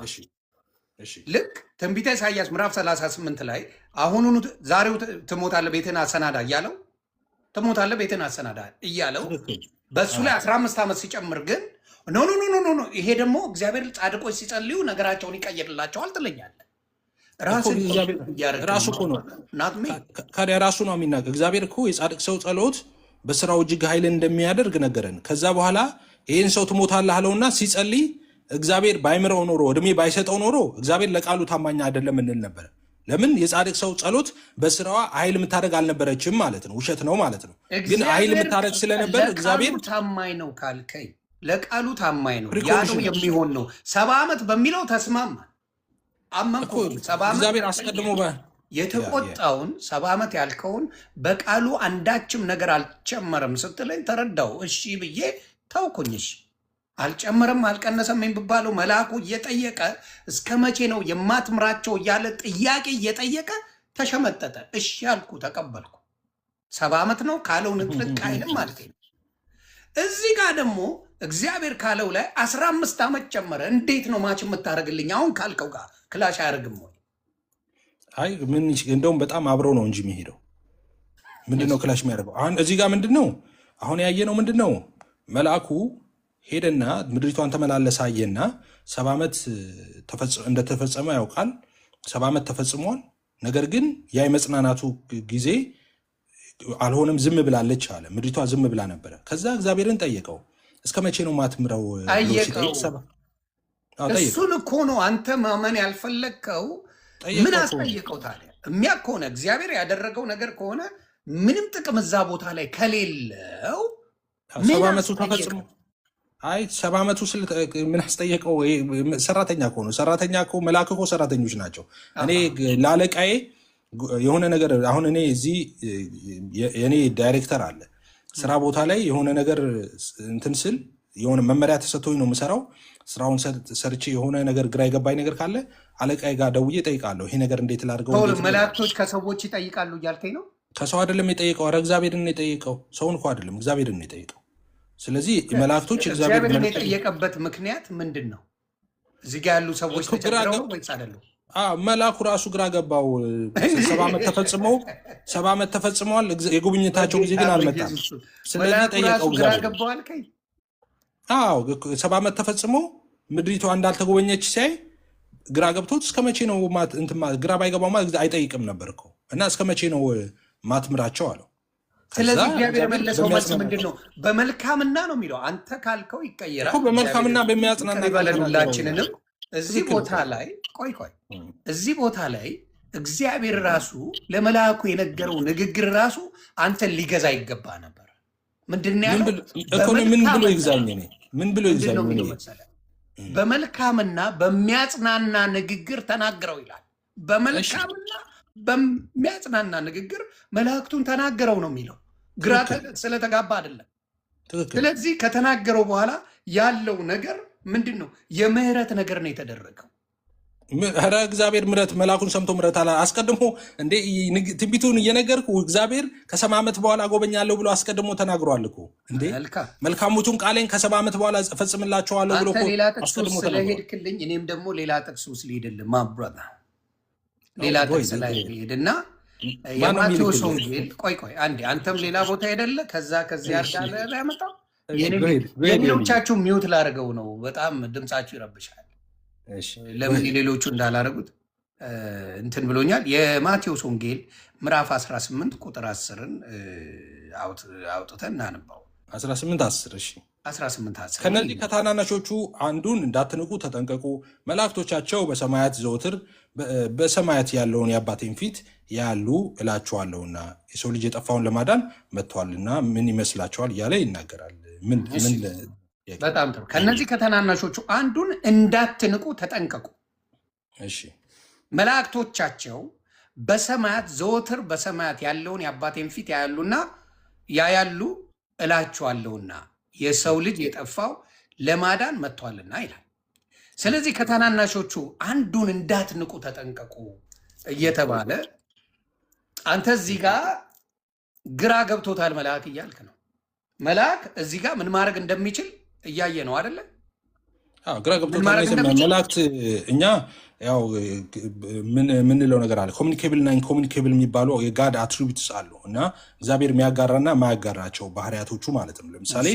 ልክ ትንቢተ ኢሳያስ ምዕራፍ 38 ላይ አሁኑኑ ዛሬው ትሞታለህ ቤትህን አሰናዳ እያለው ትሞታለህ ቤትህን አሰናዳ እያለው በእሱ ላይ 15 ዓመት ሲጨምር ግን ኖ ይሄ ደግሞ እግዚአብሔር ጻድቆች ሲጸልዩ ነገራቸውን ይቀይርላቸዋል ትለኛለህ። ራሱ እኮ ነው ካዲያ ራሱ ነው የሚናገር። እግዚአብሔር እኮ የጻድቅ ሰው ጸሎት በስራው እጅግ ኃይልን እንደሚያደርግ ነገረን። ከዛ በኋላ ይህን ሰው ትሞታለህ አለውና ሲጸልይ እግዚአብሔር ባይምረው ኖሮ እድሜ ባይሰጠው ኖሮ እግዚአብሔር ለቃሉ ታማኝ አይደለም እንል ነበር። ለምን? የጻድቅ ሰው ጸሎት በስራዋ ኃይል የምታደርግ አልነበረችም ማለት ነው። ውሸት ነው ማለት ነው። ግን ኃይል የምታደርግ ስለነበር እግዚአብሔር ታማኝ ነው ካልከኝ ለቃሉ ታማኝ ነው ያለው የሚሆን ነው። 70 ዓመት በሚለው ተስማማ አመንኩ። 70 ዓመት እግዚአብሔር አስቀድሞ የተቆጣውን 70 ዓመት ያልከውን በቃሉ አንዳችም ነገር አልጨመረም ስትለኝ ተረዳው። እሺ ብዬ ተውኩኝሽ። አልጨመረም አልቀነሰም የሚባለው መልአኩ እየጠየቀ እስከ መቼ ነው የማትምራቸው እያለ ጥያቄ እየጠየቀ ተሸመጠጠ። እሺ ያልኩ ተቀበልኩ። 70 ዓመት ነው ካለው ንጥልቅ አይልም ማለት ነው። እዚህ ጋር ደግሞ እግዚአብሔር ካለው ላይ 15 ዓመት ጨመረ። እንዴት ነው ማች የምታደርግልኝ? አሁን ካልከው ጋር ክላሽ አያደርግም ወይ? አይ ምን እንደውም በጣም አብረው ነው እንጂ የሚሄደው። ምንድነው ክላሽ የሚያደርገው? አሁን እዚህ ጋር ምንድነው አሁን ያየነው? ምንድነው መልአኩ ሄደና ምድሪቷን ተመላለሰ አየና 70 ዓመት እንደተፈጸመ ያውቃል። 70 ዓመት ተፈጽሟል። ነገር ግን ያ የመጽናናቱ ጊዜ አልሆነም፣ ዝም ብላለች አለ። ምድሪቷ ዝም ብላ ነበረ። ከዛ እግዚአብሔርን ጠየቀው፣ እስከ መቼ ነው ማትምረው? እሱን እኮ ነው አንተ ማመን ያልፈለግከው። ምን አስጠየቀው ታዲያ? የሚያውቅ ከሆነ እግዚአብሔር ያደረገው ነገር ከሆነ ምንም ጥቅም እዛ ቦታ ላይ ከሌለው 70 ዓመቱ ተፈጽሞ 70 ዓመቱ ምን አስጠየቀው? ሰራተኛ እኮ ነው። ሰራተኛ እኮ መልአክ እኮ ሰራተኞች ናቸው። እኔ ለአለቃዬ የሆነ ነገር አሁን እኔ እዚህ የኔ ዳይሬክተር አለ ስራ ቦታ ላይ የሆነ ነገር እንትን ስል የሆነ መመሪያ ተሰጥቶኝ ነው የምሰራው። ስራውን ሰርቼ የሆነ ነገር ግራ የገባኝ ነገር ካለ አለቃዬ ጋር ደውዬ እጠይቃለሁ። ይሄ ነገር እንዴት ላድርገው? መላእክቶች ከሰዎች ይጠይቃሉ እያልከኝ ነው? ከሰው አይደለም የጠየቀው። ኧረ እግዚአብሔርን ነው የጠየቀው። ሰውን እኮ አይደለም እግዚአብሔርን ነው የጠየቀው። ስለዚህ መላእክቶች እግዚአብሔርን የጠየቀበት ምክንያት ምንድን ነው? እዚህ ጋ ያሉ ሰዎች ተቸግረው ወይስ አይደሉም? መልአኩ ራሱ ግራ ገባው። 70 ዓመት ተፈጽመዋል። የጉብኝታቸው ጊዜ ግን አልመጣም። ስለዚህ ጠየቀው። ግራ ገባዋል። 70 ዓመት ተፈጽሞ ምድሪቷ እንዳልተጎበኘች ሲያይ ግራ ገብቶት እስከ መቼ ነው ግራ ባይገባው አይጠይቅም ነበር እኮ እና እስከ መቼ ነው ማትምራቸው አለው። ስለዚህ እግዚአብሔር የመለሰው መልስ ምንድን ነው? በመልካምና ነው የሚለው። አንተ ካልከው ይቀየራል። በመልካምና በሚያጽናና ሁላችንንም እዚህ ቦታ ላይ እዚህ ቦታ ላይ እግዚአብሔር ራሱ ለመልአኩ የነገረው ንግግር ራሱ አንተን ሊገዛ ይገባ ነበር። ምንድን ነው ያለው? ምን ብሎ ይግዛኝ? ምን ብሎ ይግዛኝ? በመልካምና በሚያጽናና ንግግር ተናግረው ይላል። በመልካምና በሚያጽናና ንግግር መላእክቱን ተናገረው ነው የሚለው። ግራ ስለተጋባ አይደለም። ስለዚህ ከተናገረው በኋላ ያለው ነገር ምንድን ነው? የምህረት ነገር ነው የተደረገው። ኧረ እግዚአብሔር ምሕረት መላኩን ሰምቶ ምሕረት አላ አስቀድሞ እንዴ ትንቢቱን እየነገርኩ እግዚአብሔር ከ70 ዓመት በኋላ ጎበኛለሁ ብሎ አስቀድሞ ተናግሯል እኮ እንዴ። መልካሙቱን ቃሌን ከ70 ዓመት በኋላ እፈጽምላቸዋለሁ ብሎ ሌላ ጥቅስ ስለሄድክልኝ እኔም ደግሞ ሌላ ጥቅስ ውስጥ ልሄድልህ ማብራታ ሌላ ጥቅስ ላይ ሄድና የማቴዎስ ወንጌል ቆይ አንዴ አንተም ሌላ ቦታ ሄደለ ከዚያ ያለ ያመጣው የሌሎቻችሁ ሚውት ላደርገው ነው። በጣም ድምጻችሁ ይረብሻል። ለምን ሌሎቹ እንዳላረጉት እንትን ብሎኛል። የማቴዎስ ወንጌል ምዕራፍ 18 ቁጥር 10ን አውጥተን እናንባው። 18:10 እሺ 18:10 ከነዚህ ከታናናሾቹ አንዱን እንዳትንቁ ተጠንቀቁ፣ መላእክቶቻቸው በሰማያት ዘወትር በሰማያት ያለውን የአባቴን ፊት ያሉ እላችኋለሁና የሰው ልጅ የጠፋውን ለማዳን መጥቷልና ምን ይመስላችኋል እያለ ይናገራል። ምን በጣም ጥሩ። ከነዚህ ከተናናሾቹ አንዱን እንዳትንቁ ተጠንቀቁ። እሺ መላእክቶቻቸው በሰማያት ዘወትር በሰማያት ያለውን የአባቴን ፊት ያያሉ እላችኋለሁና የሰው ልጅ የጠፋው ለማዳን መጥቷልና ይላል። ስለዚህ ከተናናሾቹ አንዱን እንዳትንቁ ተጠንቀቁ እየተባለ አንተ እዚህ ጋር ግራ ገብቶታል መልአክ እያልክ ነው። መልአክ እዚህ ጋር ምን ማድረግ እንደሚችል እያየ ነው አይደለ? ግራ ገብቶታል። መላእክት እኛ ያው ምንለው ነገር አለ። ኮሚኒኬብል እና ኢንኮሚኒኬብል የሚባሉ የጋድ አትሪቢዩትስ አሉ እና እግዚአብሔር የሚያጋራና የማያጋራቸው ባህሪያቶቹ ማለት ነው። ለምሳሌ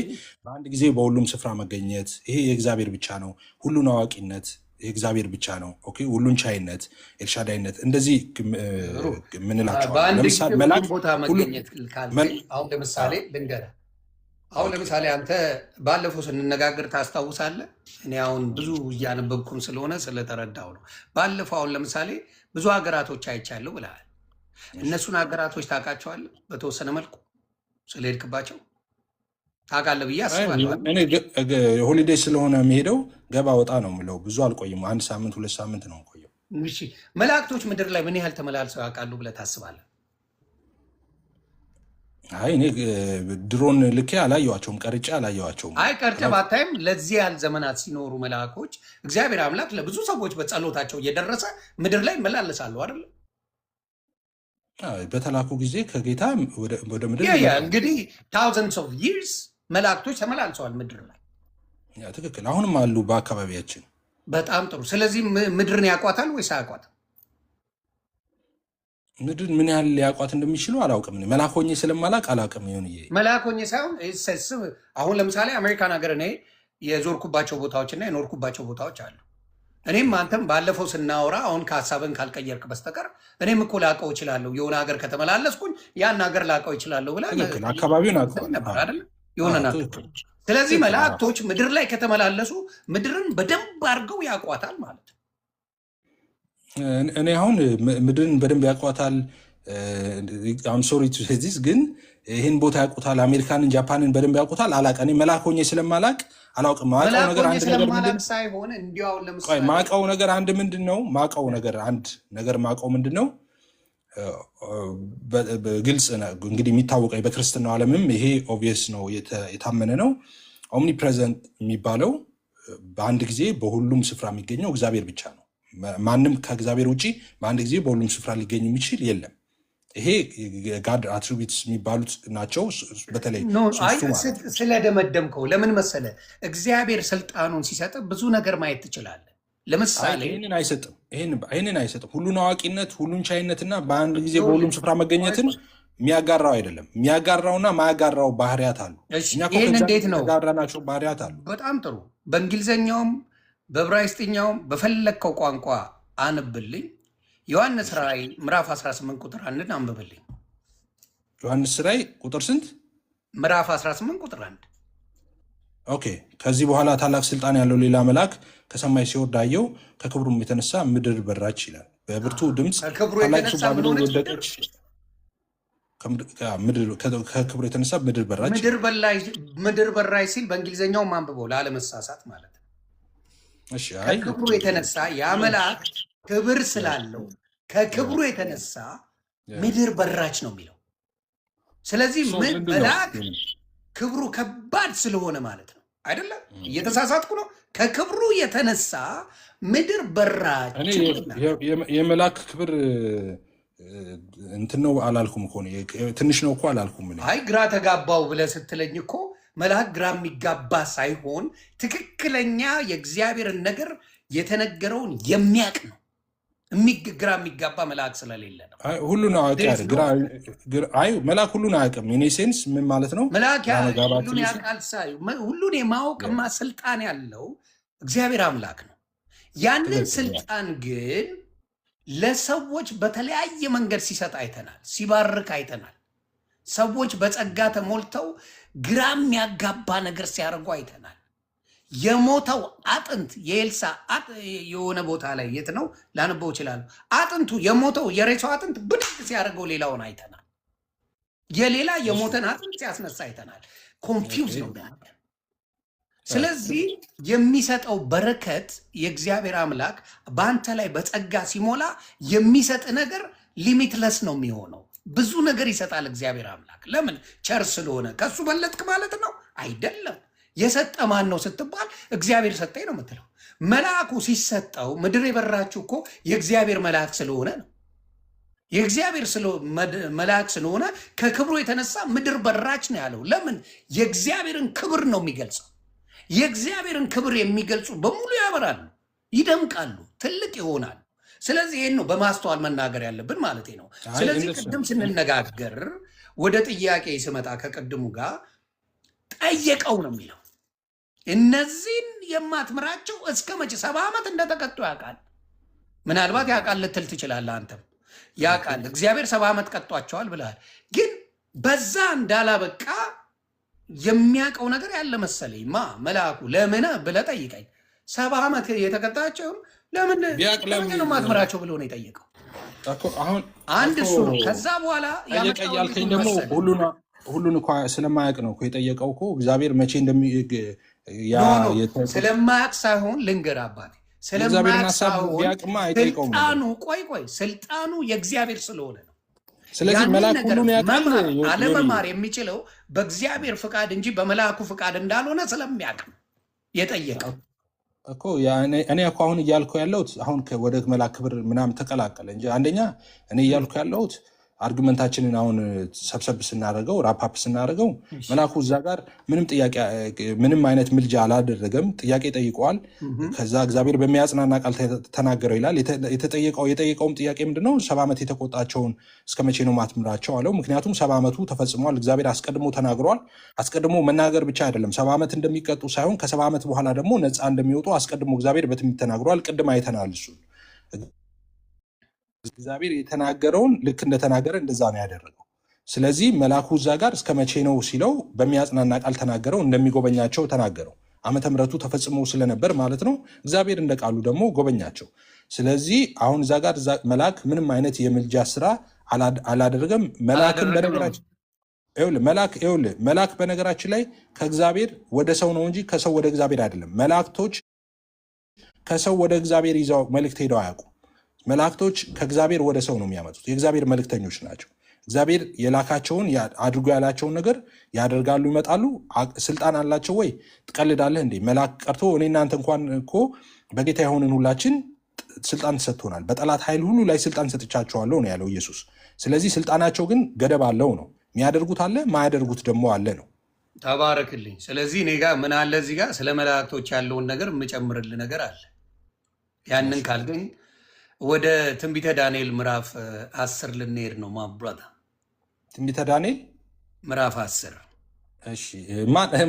በአንድ ጊዜ በሁሉም ስፍራ መገኘት፣ ይሄ የእግዚአብሔር ብቻ ነው። ሁሉን አዋቂነት የእግዚአብሔር ብቻ ነው። ኦኬ ሁሉን ቻይነት፣ ኤልሻዳይነት እንደዚህ ምንላቸው ቦታ መገኘት አሁን ለምሳሌ ልንገርህ። አሁን ለምሳሌ አንተ ባለፈው ስንነጋገር ታስታውሳለህ። እኔ አሁን ብዙ እያነበብኩም ስለሆነ ስለተረዳው ነው። ባለፈው አሁን ለምሳሌ ብዙ ሀገራቶች አይቻለሁ ብለሃል። እነሱን ሀገራቶች ታውቃቸዋለህ? በተወሰነ መልኩ ስለሄድክባቸው ታውቃለህ ብዬ አስባለሁ። እኔ ሆሊዴይ ስለሆነ የሚሄደው ገባ ወጣ ነው የምለው። ብዙ አልቆይም። 1 ሳምንት 2 ሳምንት ነው የምቆየው። መላእክቶች ምድር ላይ ምን ያህል ተመላልሰው ያውቃሉ ብለህ ታስባለህ? አይ እኔ ድሮን ልኬ አላየኋቸውም፣ ቀርጬ አላየኋቸውም። አይ ቀርጬ ባታይም ለዚህ ያህል ዘመናት ሲኖሩ መላእኮች እግዚአብሔር አምላክ ለብዙ ሰዎች በጸሎታቸው እየደረሰ ምድር ላይ ይመላለሳሉ አይደለ? በተላኩ ጊዜ ከጌታ ወደ ምድር እንግዲህ ታውዘንድስ ኦፍ ይርስ መላእክቶች ተመላልሰዋል ምድር ላይ። ትክክል። አሁንም አሉ በአካባቢያችን። በጣም ጥሩ። ስለዚህ ምድርን ያውቋታል ወይስ አያውቋትም? ምድርን ምን ያህል ሊያውቋት እንደሚችሉ አላውቅም። መልአክ ሆኜ ስለማላውቅ አላውቅም። ይሁን መልአክ ሆኜ ሳይሆን አሁን ለምሳሌ አሜሪካን ሀገር እኔ የዞርኩባቸው ቦታዎችና የኖርኩባቸው ቦታዎች አሉ። እኔም አንተም ባለፈው ስናወራ አሁን ከሀሳብን ካልቀየርክ በስተቀር እኔም እኮ ላውቀው እችላለሁ። የሆነ ሀገር ከተመላለስኩኝ ያን ሀገር ላውቀው እችላለሁ ብለህ አካባቢውን ነበር አይደለ? የሆነ ስለዚህ መላእክቶች ምድር ላይ ከተመላለሱ ምድርን በደንብ አድርገው ያውቋታል ማለት ነው። እኔ አሁን ምድርን በደንብ ያውቋታል። ሶሪ ቱ ሴይ ዚስ ግን ይህን ቦታ ያውቁታል። አሜሪካንን፣ ጃፓንን በደንብ ያውቁታል። አላውቅም። እኔ መልአክ ሆኜ ስለማላውቅ አላውቅም። ማውቀው ነገር አንድ ማውቀው ምንድን ነው በግልጽ እንግዲህ የሚታወቀው በክርስትናው ዓለምም ይሄ ኦብቪየስ ነው፣ የታመነ ነው። ኦምኒ ፕሬዘንት የሚባለው በአንድ ጊዜ በሁሉም ስፍራ የሚገኘው እግዚአብሔር ብቻ ነው። ማንም ከእግዚአብሔር ውጭ በአንድ ጊዜ በሁሉም ስፍራ ሊገኝ የሚችል የለም። ይሄ ጋድ አትሪቢዩትስ የሚባሉት ናቸው። በተለይ ስለደመደምከው ለምን መሰለ፣ እግዚአብሔር ስልጣኑን ሲሰጥ ብዙ ነገር ማየት ትችላለህ። ለምሳሌ ይህንን አይሰጥም። ሁሉን አዋቂነት፣ ሁሉን ቻይነትና በአንድ ጊዜ በሁሉም ስፍራ መገኘትን የሚያጋራው አይደለም። የሚያጋራውና ማያጋራው ባህሪያት አሉ። ይህን እንዴት ነው ያጋራናቸው ባህሪያት አሉ። በጣም ጥሩ። በእንግሊዝኛውም በዕብራይስጥኛውም በፈለግከው ቋንቋ አንብልኝ። ዮሐንስ ራእይ ምዕራፍ 18 ቁጥር 1 አንብብልኝ። ዮሐንስ ራእይ ቁጥር ስንት? ምዕራፍ 18 ቁጥር 1። ኦኬ። ከዚህ በኋላ ታላቅ ስልጣን ያለው ሌላ መልአክ ከሰማይ ሲወርድ አየሁ፣ ከክብሩም የተነሳ ምድር በራች ይላል። በብርቱ ድምፅ ታላቅ ባቢሎን ወደቀች። ከክብሩ የተነሳ ምድር በራች። ምድር በራች ሲል በእንግሊዝኛው አንብበው ላለመሳሳት ማለት ነው። ከክብሩ የተነሳ ያ መልአክ ክብር ስላለው ከክብሩ የተነሳ ምድር በራች ነው የሚለው። ስለዚህ መልአክ ክብሩ ከባድ ስለሆነ ማለት ነው አይደለም? እየተሳሳትኩ ነው? ከክብሩ የተነሳ ምድር በራች። የመላክ ክብር እንትን ነው አላልኩም እኮ ትንሽ ነው እኮ አላልኩም። አይ ግራ ተጋባው ብለህ ስትለኝ እኮ መልአክ ግራ የሚጋባ ሳይሆን ትክክለኛ የእግዚአብሔርን ነገር የተነገረውን የሚያቅ ነው። ግራ የሚጋባ መልአክ ስለሌለ ነው። ሁሉን አዋቂ መልአክ ሁሉን አያውቅም። ኢን ሴንስ ምን ማለት ነው? መልአክ ሁሉን ያውቃል ሳይሆን ሁሉን የማወቅማ ስልጣን ያለው እግዚአብሔር አምላክ ነው። ያንን ስልጣን ግን ለሰዎች በተለያየ መንገድ ሲሰጥ አይተናል፣ ሲባርክ አይተናል። ሰዎች በጸጋ ተሞልተው ግራ የሚያጋባ ነገር ሲያደርጉ አይተናል። የሞተው አጥንት የኤልሳ የሆነ ቦታ ላይ የት ነው ላነበው ይችላል። አጥንቱ የሞተው የሬሳው አጥንት ብድግ ሲያደርገው ሌላውን አይተናል። የሌላ የሞተን አጥንት ሲያስነሳ አይተናል። ኮንፊውዝ ነው። ስለዚህ የሚሰጠው በረከት የእግዚአብሔር አምላክ በአንተ ላይ በጸጋ ሲሞላ የሚሰጥ ነገር ሊሚትለስ ነው የሚሆነው። ብዙ ነገር ይሰጣል እግዚአብሔር አምላክ። ለምን? ቸር ስለሆነ። ከሱ በለጥክ ማለት ነው አይደለም። የሰጠ ማን ነው ስትባል እግዚአብሔር ሰጠኝ ነው የምትለው። መልአኩ ሲሰጠው ምድር የበራችው እኮ የእግዚአብሔር መልአክ ስለሆነ ነው። የእግዚአብሔር መልአክ ስለሆነ ከክብሩ የተነሳ ምድር በራች ነው ያለው። ለምን? የእግዚአብሔርን ክብር ነው የሚገልጸው። የእግዚአብሔርን ክብር የሚገልጹ በሙሉ ያበራሉ፣ ይደምቃሉ፣ ትልቅ ይሆናሉ። ስለዚህ ይህን ነው በማስተዋል መናገር ያለብን ማለት ነው። ስለዚህ ቅድም ስንነጋገር ወደ ጥያቄ ስመጣ ከቅድሙ ጋር ጠየቀው ነው የሚለው። እነዚህን የማትምራቸው እስከ መቼ 70 ዓመት እንደተቀጡ ያውቃል። ምናልባት ያውቃል ልትል ትችላለህ አንተም። ያውቃል እግዚአብሔር 70 ዓመት ቀጧቸዋል ብለሃል። ግን በዛ እንዳላበቃ የሚያውቀው ነገር ያለ መሰለኝ። መልአኩ ለምን ብለህ ጠይቀኝ። 70 ዓመት የተቀጣቸው ለምን ነው ማትምራቸው ብሎ ነው የጠየቀው። አንድ እሱ ነው። ከዛ በኋላ ያልከኝ ደግሞ ሁሉን እኮ ስለማያውቅ ነው እኮ የጠየቀው እኮ እግዚአብሔር መቼ ስለማያውቅ ሳይሆን ልንገርህ አባቴ፣ ስለማያውቅ ሳይሆን ስልጣኑ የእግዚአብሔር ስለሆነ ነው። ስለዚህ መልአክ ሁሉን ያውቃል። አለመማር የሚችለው በእግዚአብሔር ፍቃድ እንጂ በመልአኩ ፍቃድ እንዳልሆነ ስለሚያውቅ ነው የጠየቀው እኮ። እኔ እኮ አሁን እያልኩ ያለሁት አሁን ወደ መልአክ ክብር ምናምን ተቀላቀለ እንጂ አንደኛ እኔ እያልኩ ያለሁት አርግመንታችንን አሁን ሰብሰብ ስናደርገው ራፓፕ ስናደርገው መልአኩ እዛ ጋር ምንም አይነት ምልጃ አላደረገም። ጥያቄ ጠይቀዋል። ከዛ እግዚአብሔር በሚያጽናና ቃል ተናገረው ይላል። የጠየቀውም ጥያቄ ምንድነው? 70 ዓመት የተቆጣቸውን እስከ መቼ ነው ማትምራቸው አለው። ምክንያቱም 70 ዓመቱ ተፈጽሟል። እግዚአብሔር አስቀድሞ ተናግሯል። አስቀድሞ መናገር ብቻ አይደለም፣ 70 ዓመት እንደሚቀጡ ሳይሆን ከ70 ዓመት በኋላ ደግሞ ነፃ እንደሚወጡ አስቀድሞ እግዚአብሔር በትንቢት ተናግሯል። ቅድም አይተናል። እሱ እግዚአብሔር የተናገረውን ልክ እንደተናገረ እንደዛ ነው ያደረገው። ስለዚህ መልአኩ እዛ ጋር እስከ መቼ ነው ሲለው በሚያጽናና ቃል ተናገረው፣ እንደሚጎበኛቸው ተናገረው። ዓመተ ምሕረቱ ተፈጽሞ ስለነበር ማለት ነው። እግዚአብሔር እንደ ቃሉ ደግሞ ጎበኛቸው። ስለዚህ አሁን እዛ ጋር መልአክ ምንም አይነት የምልጃ ስራ አላደረገም። መልአክ በነገራችን ላይ ከእግዚአብሔር ወደ ሰው ነው እንጂ ከሰው ወደ እግዚአብሔር አይደለም። መላእክቶች ከሰው ወደ እግዚአብሔር ይዘው መልእክት ሄደው አያውቁ። መላእክቶች ከእግዚአብሔር ወደ ሰው ነው የሚያመጡት። የእግዚአብሔር መልእክተኞች ናቸው። እግዚአብሔር የላካቸውን አድርጎ ያላቸውን ነገር ያደርጋሉ፣ ይመጣሉ። ስልጣን አላቸው ወይ? ትቀልዳለህ እንዴ? መልአክ ቀርቶ እኔ እናንተ እንኳን እኮ በጌታ የሆንን ሁላችን ስልጣን ተሰጥቶናል። በጠላት ኃይል ሁሉ ላይ ስልጣን ሰጥቻቸዋለሁ ነው ያለው ኢየሱስ። ስለዚህ ስልጣናቸው ግን ገደብ አለው ነው። የሚያደርጉት አለ፣ ማያደርጉት ደግሞ አለ ነው። ተባረክልኝ። ስለዚህ እኔ ጋር ምን አለ እዚህ ጋር ስለ መላእክቶች ያለውን ነገር የምጨምርልህ ነገር አለ። ያንን ካልገኝ ወደ ትንቢተ ዳንኤል ምዕራፍ 10 ልንሄድ ነው። ማብራታ ትንቢተ ዳንኤል ምዕራፍ 10። እሺ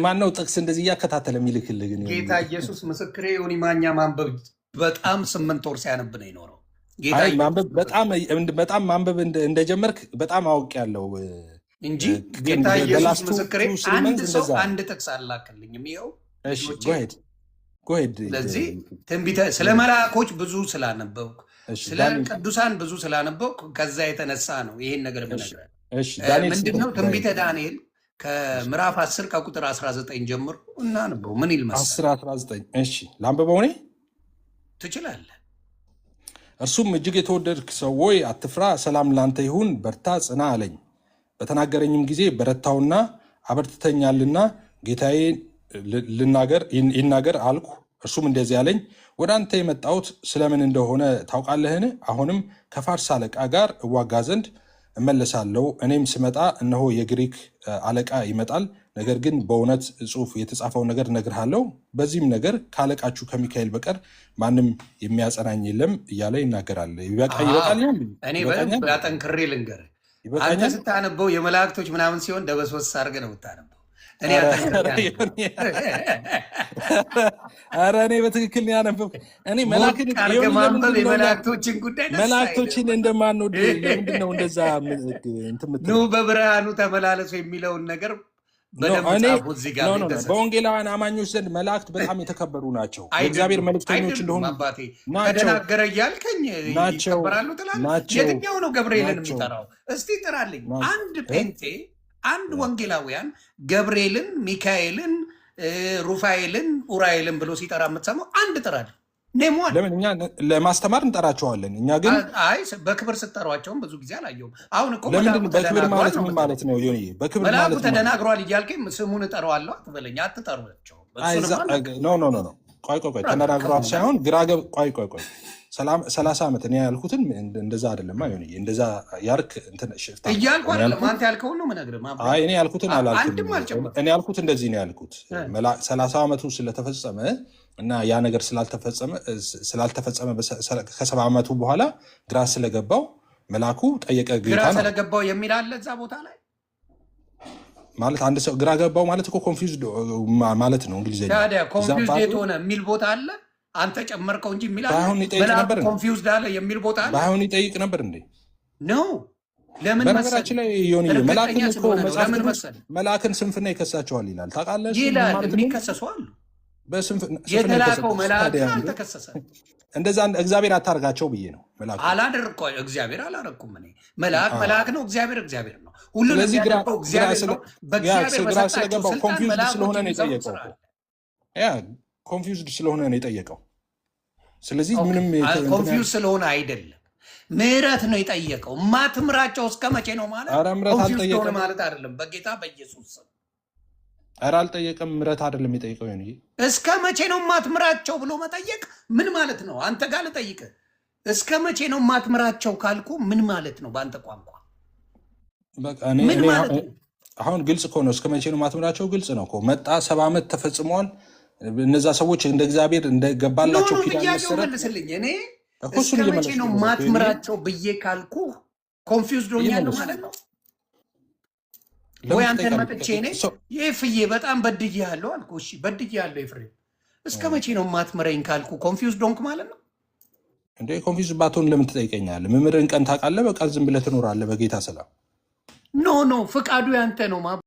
ማን ነው ጥቅስ እንደዚህ እያከታተለ የሚልክልህ? ግን ጌታ ኢየሱስ ምስክሬ። ዮኒ ማኛ ማንበብ በጣም 8 ወር ሲያነብ ነው የኖረው። በጣም ማንበብ እንደጀመርክ በጣም አውቄያለሁ እንጂ ጌታ ኢየሱስ ምስክሬ። አንድ ሰው አንድ ጥቅስ አላክልኝም። ይኸው እሺ ጎሄድ። ስለዚህ ትንቢተ ስለ መላእኮች ብዙ ስላነበብኩ ስለ ቅዱሳን ብዙ ስላነበብኩ ከዛ የተነሳ ነው ይሄን ነገር ብነግርህ። ምንድነው ትንቢተ ዳንኤል ከምዕራፍ 10 ከቁጥር 19 ጀምሮ እናንበው። ምን ይል መሰለህ? 10-19 እሺ ላንብበው። እኔ ትችላለህ። እርሱም እጅግ የተወደድክ ሰው ሆይ አትፍራ፣ ሰላም ላንተ ይሁን፣ በርታ፣ ጽና አለኝ። በተናገረኝም ጊዜ በረታውና አበርትተኛልና ጌታዬ ይናገር አልኩ። እርሱም እንደዚህ ያለኝ ወደ አንተ የመጣሁት ስለምን እንደሆነ ታውቃለህን? አሁንም ከፋርስ አለቃ ጋር እዋጋ ዘንድ እመለሳለሁ። እኔም ስመጣ እነሆ የግሪክ አለቃ ይመጣል። ነገር ግን በእውነት ጽሑፍ የተጻፈውን ነገር እነግርሃለሁ። በዚህም ነገር ከአለቃችሁ ከሚካኤል በቀር ማንም የሚያጸናኝ የለም እያለ ይናገራል። ይበቃል። እኔ ጠንክሬ ልንገርህ፣ አንተ ስታነበው የመላእክቶች ምናምን ሲሆን ደበስበስ አድርገህ ነው የምታነበው። ኧረ እኔ በትክክል ነው ያነበብኩት። እኔ የመላእክቶችን ጉዳይ መላእክቶችን እንደማንወድ ለምንድን ነው እንደዛ ኑ በብርሃኑ ተመላለሱ የሚለውን ነገር በወንጌላውያን አማኞች ዘንድ መላእክት በጣም የተከበሩ ናቸው። የእግዚአብሔር መልእክተኞች እንደሆኑ ተደናገረ እያልከኝ ይከበራሉ ትላለህ። የትኛው ነው ገብርኤልን የሚጠራው? እስቲ ጥራልኝ አንድ ፔንቴ፣ አንድ ወንጌላውያን ገብርኤልን፣ ሚካኤልን፣ ሩፋኤልን፣ ኡራኤልን ብሎ ሲጠራ የምትሰማው አንድ ጥራልኝ። ለምን እኛ ለማስተማር እንጠራቸዋለን። እኛ ግን በክብር ስጠሯቸውም ብዙ ጊዜ አላየሁም። አሁን እኮ በክብር ማለት ምን ማለት ነው? መልአኩ ተደናግሯል እያልከኝ ስሙን እጠራዋለሁ አትበለኝ። አትጠሯቸው። ቆይ ተደናግሯል ሳይሆን ቆይ 30 ዓመት እኔ ያልኩትን እንደዛ አይደለም። እንደዛ ያርክ እያልኩ አይደለም። አንተ ያልከውን ነው የምነግርህ። እኔ ያልኩትን አላልኩም። እኔ ያልኩት እንደዚህ ነው ያልኩት። 30 ዓመቱ ስለተፈጸመ እና ያ ነገር ስላልተፈጸመ ከ70 ዓመቱ በኋላ ግራ ስለገባው መልአኩ ጠየቀ። ግራ ስለገባው የሚል አለ እዛ ቦታ ላይ ማለት አንድ ሰው ግራ ገባው ማለት እኮ ኮንፊውዝድ ማለት ነው እንግሊዝኛ። ታዲያ ኮንፊውዝድ የት ሆነ የሚል ቦታ አለ። አንተ ጨመርከው እንጂ የሚል አለ። ኮንፊውዝድ አለ የሚል ቦታ አለ። ባይሆን ይጠይቅ ነበር እንዴ? ነው ለምን በነገራችን ላይ መልአክን ስንፍና ይከሳቸዋል ይላል። ታውቃለህ? ይላል የሚከሰሱ አሉ። የተላከው መልአክ አልተከሰሰ። እንደዛ እግዚአብሔር አታርጋቸው ብዬ ነው። አላደርኩ እግዚአብሔር አላደረኩም። እኔ መልአክ ነው፣ እግዚአብሔር ነው። ሁሉ ያደረገው እግዚአብሔር ነው። በእግዚአብሔር በሰጣቸው ኮንፊውዝድ ስለሆነ ነው የጠየቀው። ኮንፊውዝድ ስለሆነ ነው የጠየቀው። ስለዚህ ምንም ኮንፊውዝ ስለሆነ አይደለም፣ ምህረት ነው የጠየቀው። ማትምራቸው እስከ መቼ ነው ማለት? ኮንፊውዝ ሆነ ማለት አይደለም። በጌታ በኢየሱስ ስም ኧረ አልጠየቀም። ምሕረት አይደለም የጠየቀው። እስከ መቼ ነው ማትምራቸው ብሎ መጠየቅ ምን ማለት ነው? አንተ ጋር ልጠይቅህ፣ እስከ መቼ ነው ማትምራቸው ካልኩ ምን ማለት ነው? በአንተ ቋንቋ ምን ማለት ነው? አሁን ግልጽ እኮ ነው። እስከ መቼ ነው ማትምራቸው? ግልጽ ነው እኮ። መጣ፣ 70 ዓመት ተፈጽመዋል። እነዛ ሰዎች እንደ እግዚአብሔር እንደገባላቸው ኪዳን መልስልኝ። እኔ እስከ መቼ ነው ማትምራቸው ብዬ ካልኩ ኮንፊውዝድ ሆኛለሁ ማለት ነው ወይ? አንተን መጥቼ እኔ ኤፍዬ በጣም በድዬሃለሁ አልኩ። እሺ በድዬሃለሁ ኤፍሬም፣ እስከ መቼ ነው ማትምረኝ ካልኩ ኮንፊውዝድ ሆንክ ማለት ነው እንዴ? ኮንፊውዝድ ባትሆን ለምን ትጠይቀኛለህ? መምህርህን ቀን ታውቃለህ። በቃ ዝም ብለህ ትኖራለህ በጌታ ሰላም። ኖ ፍቃዱ ያንተ ነው።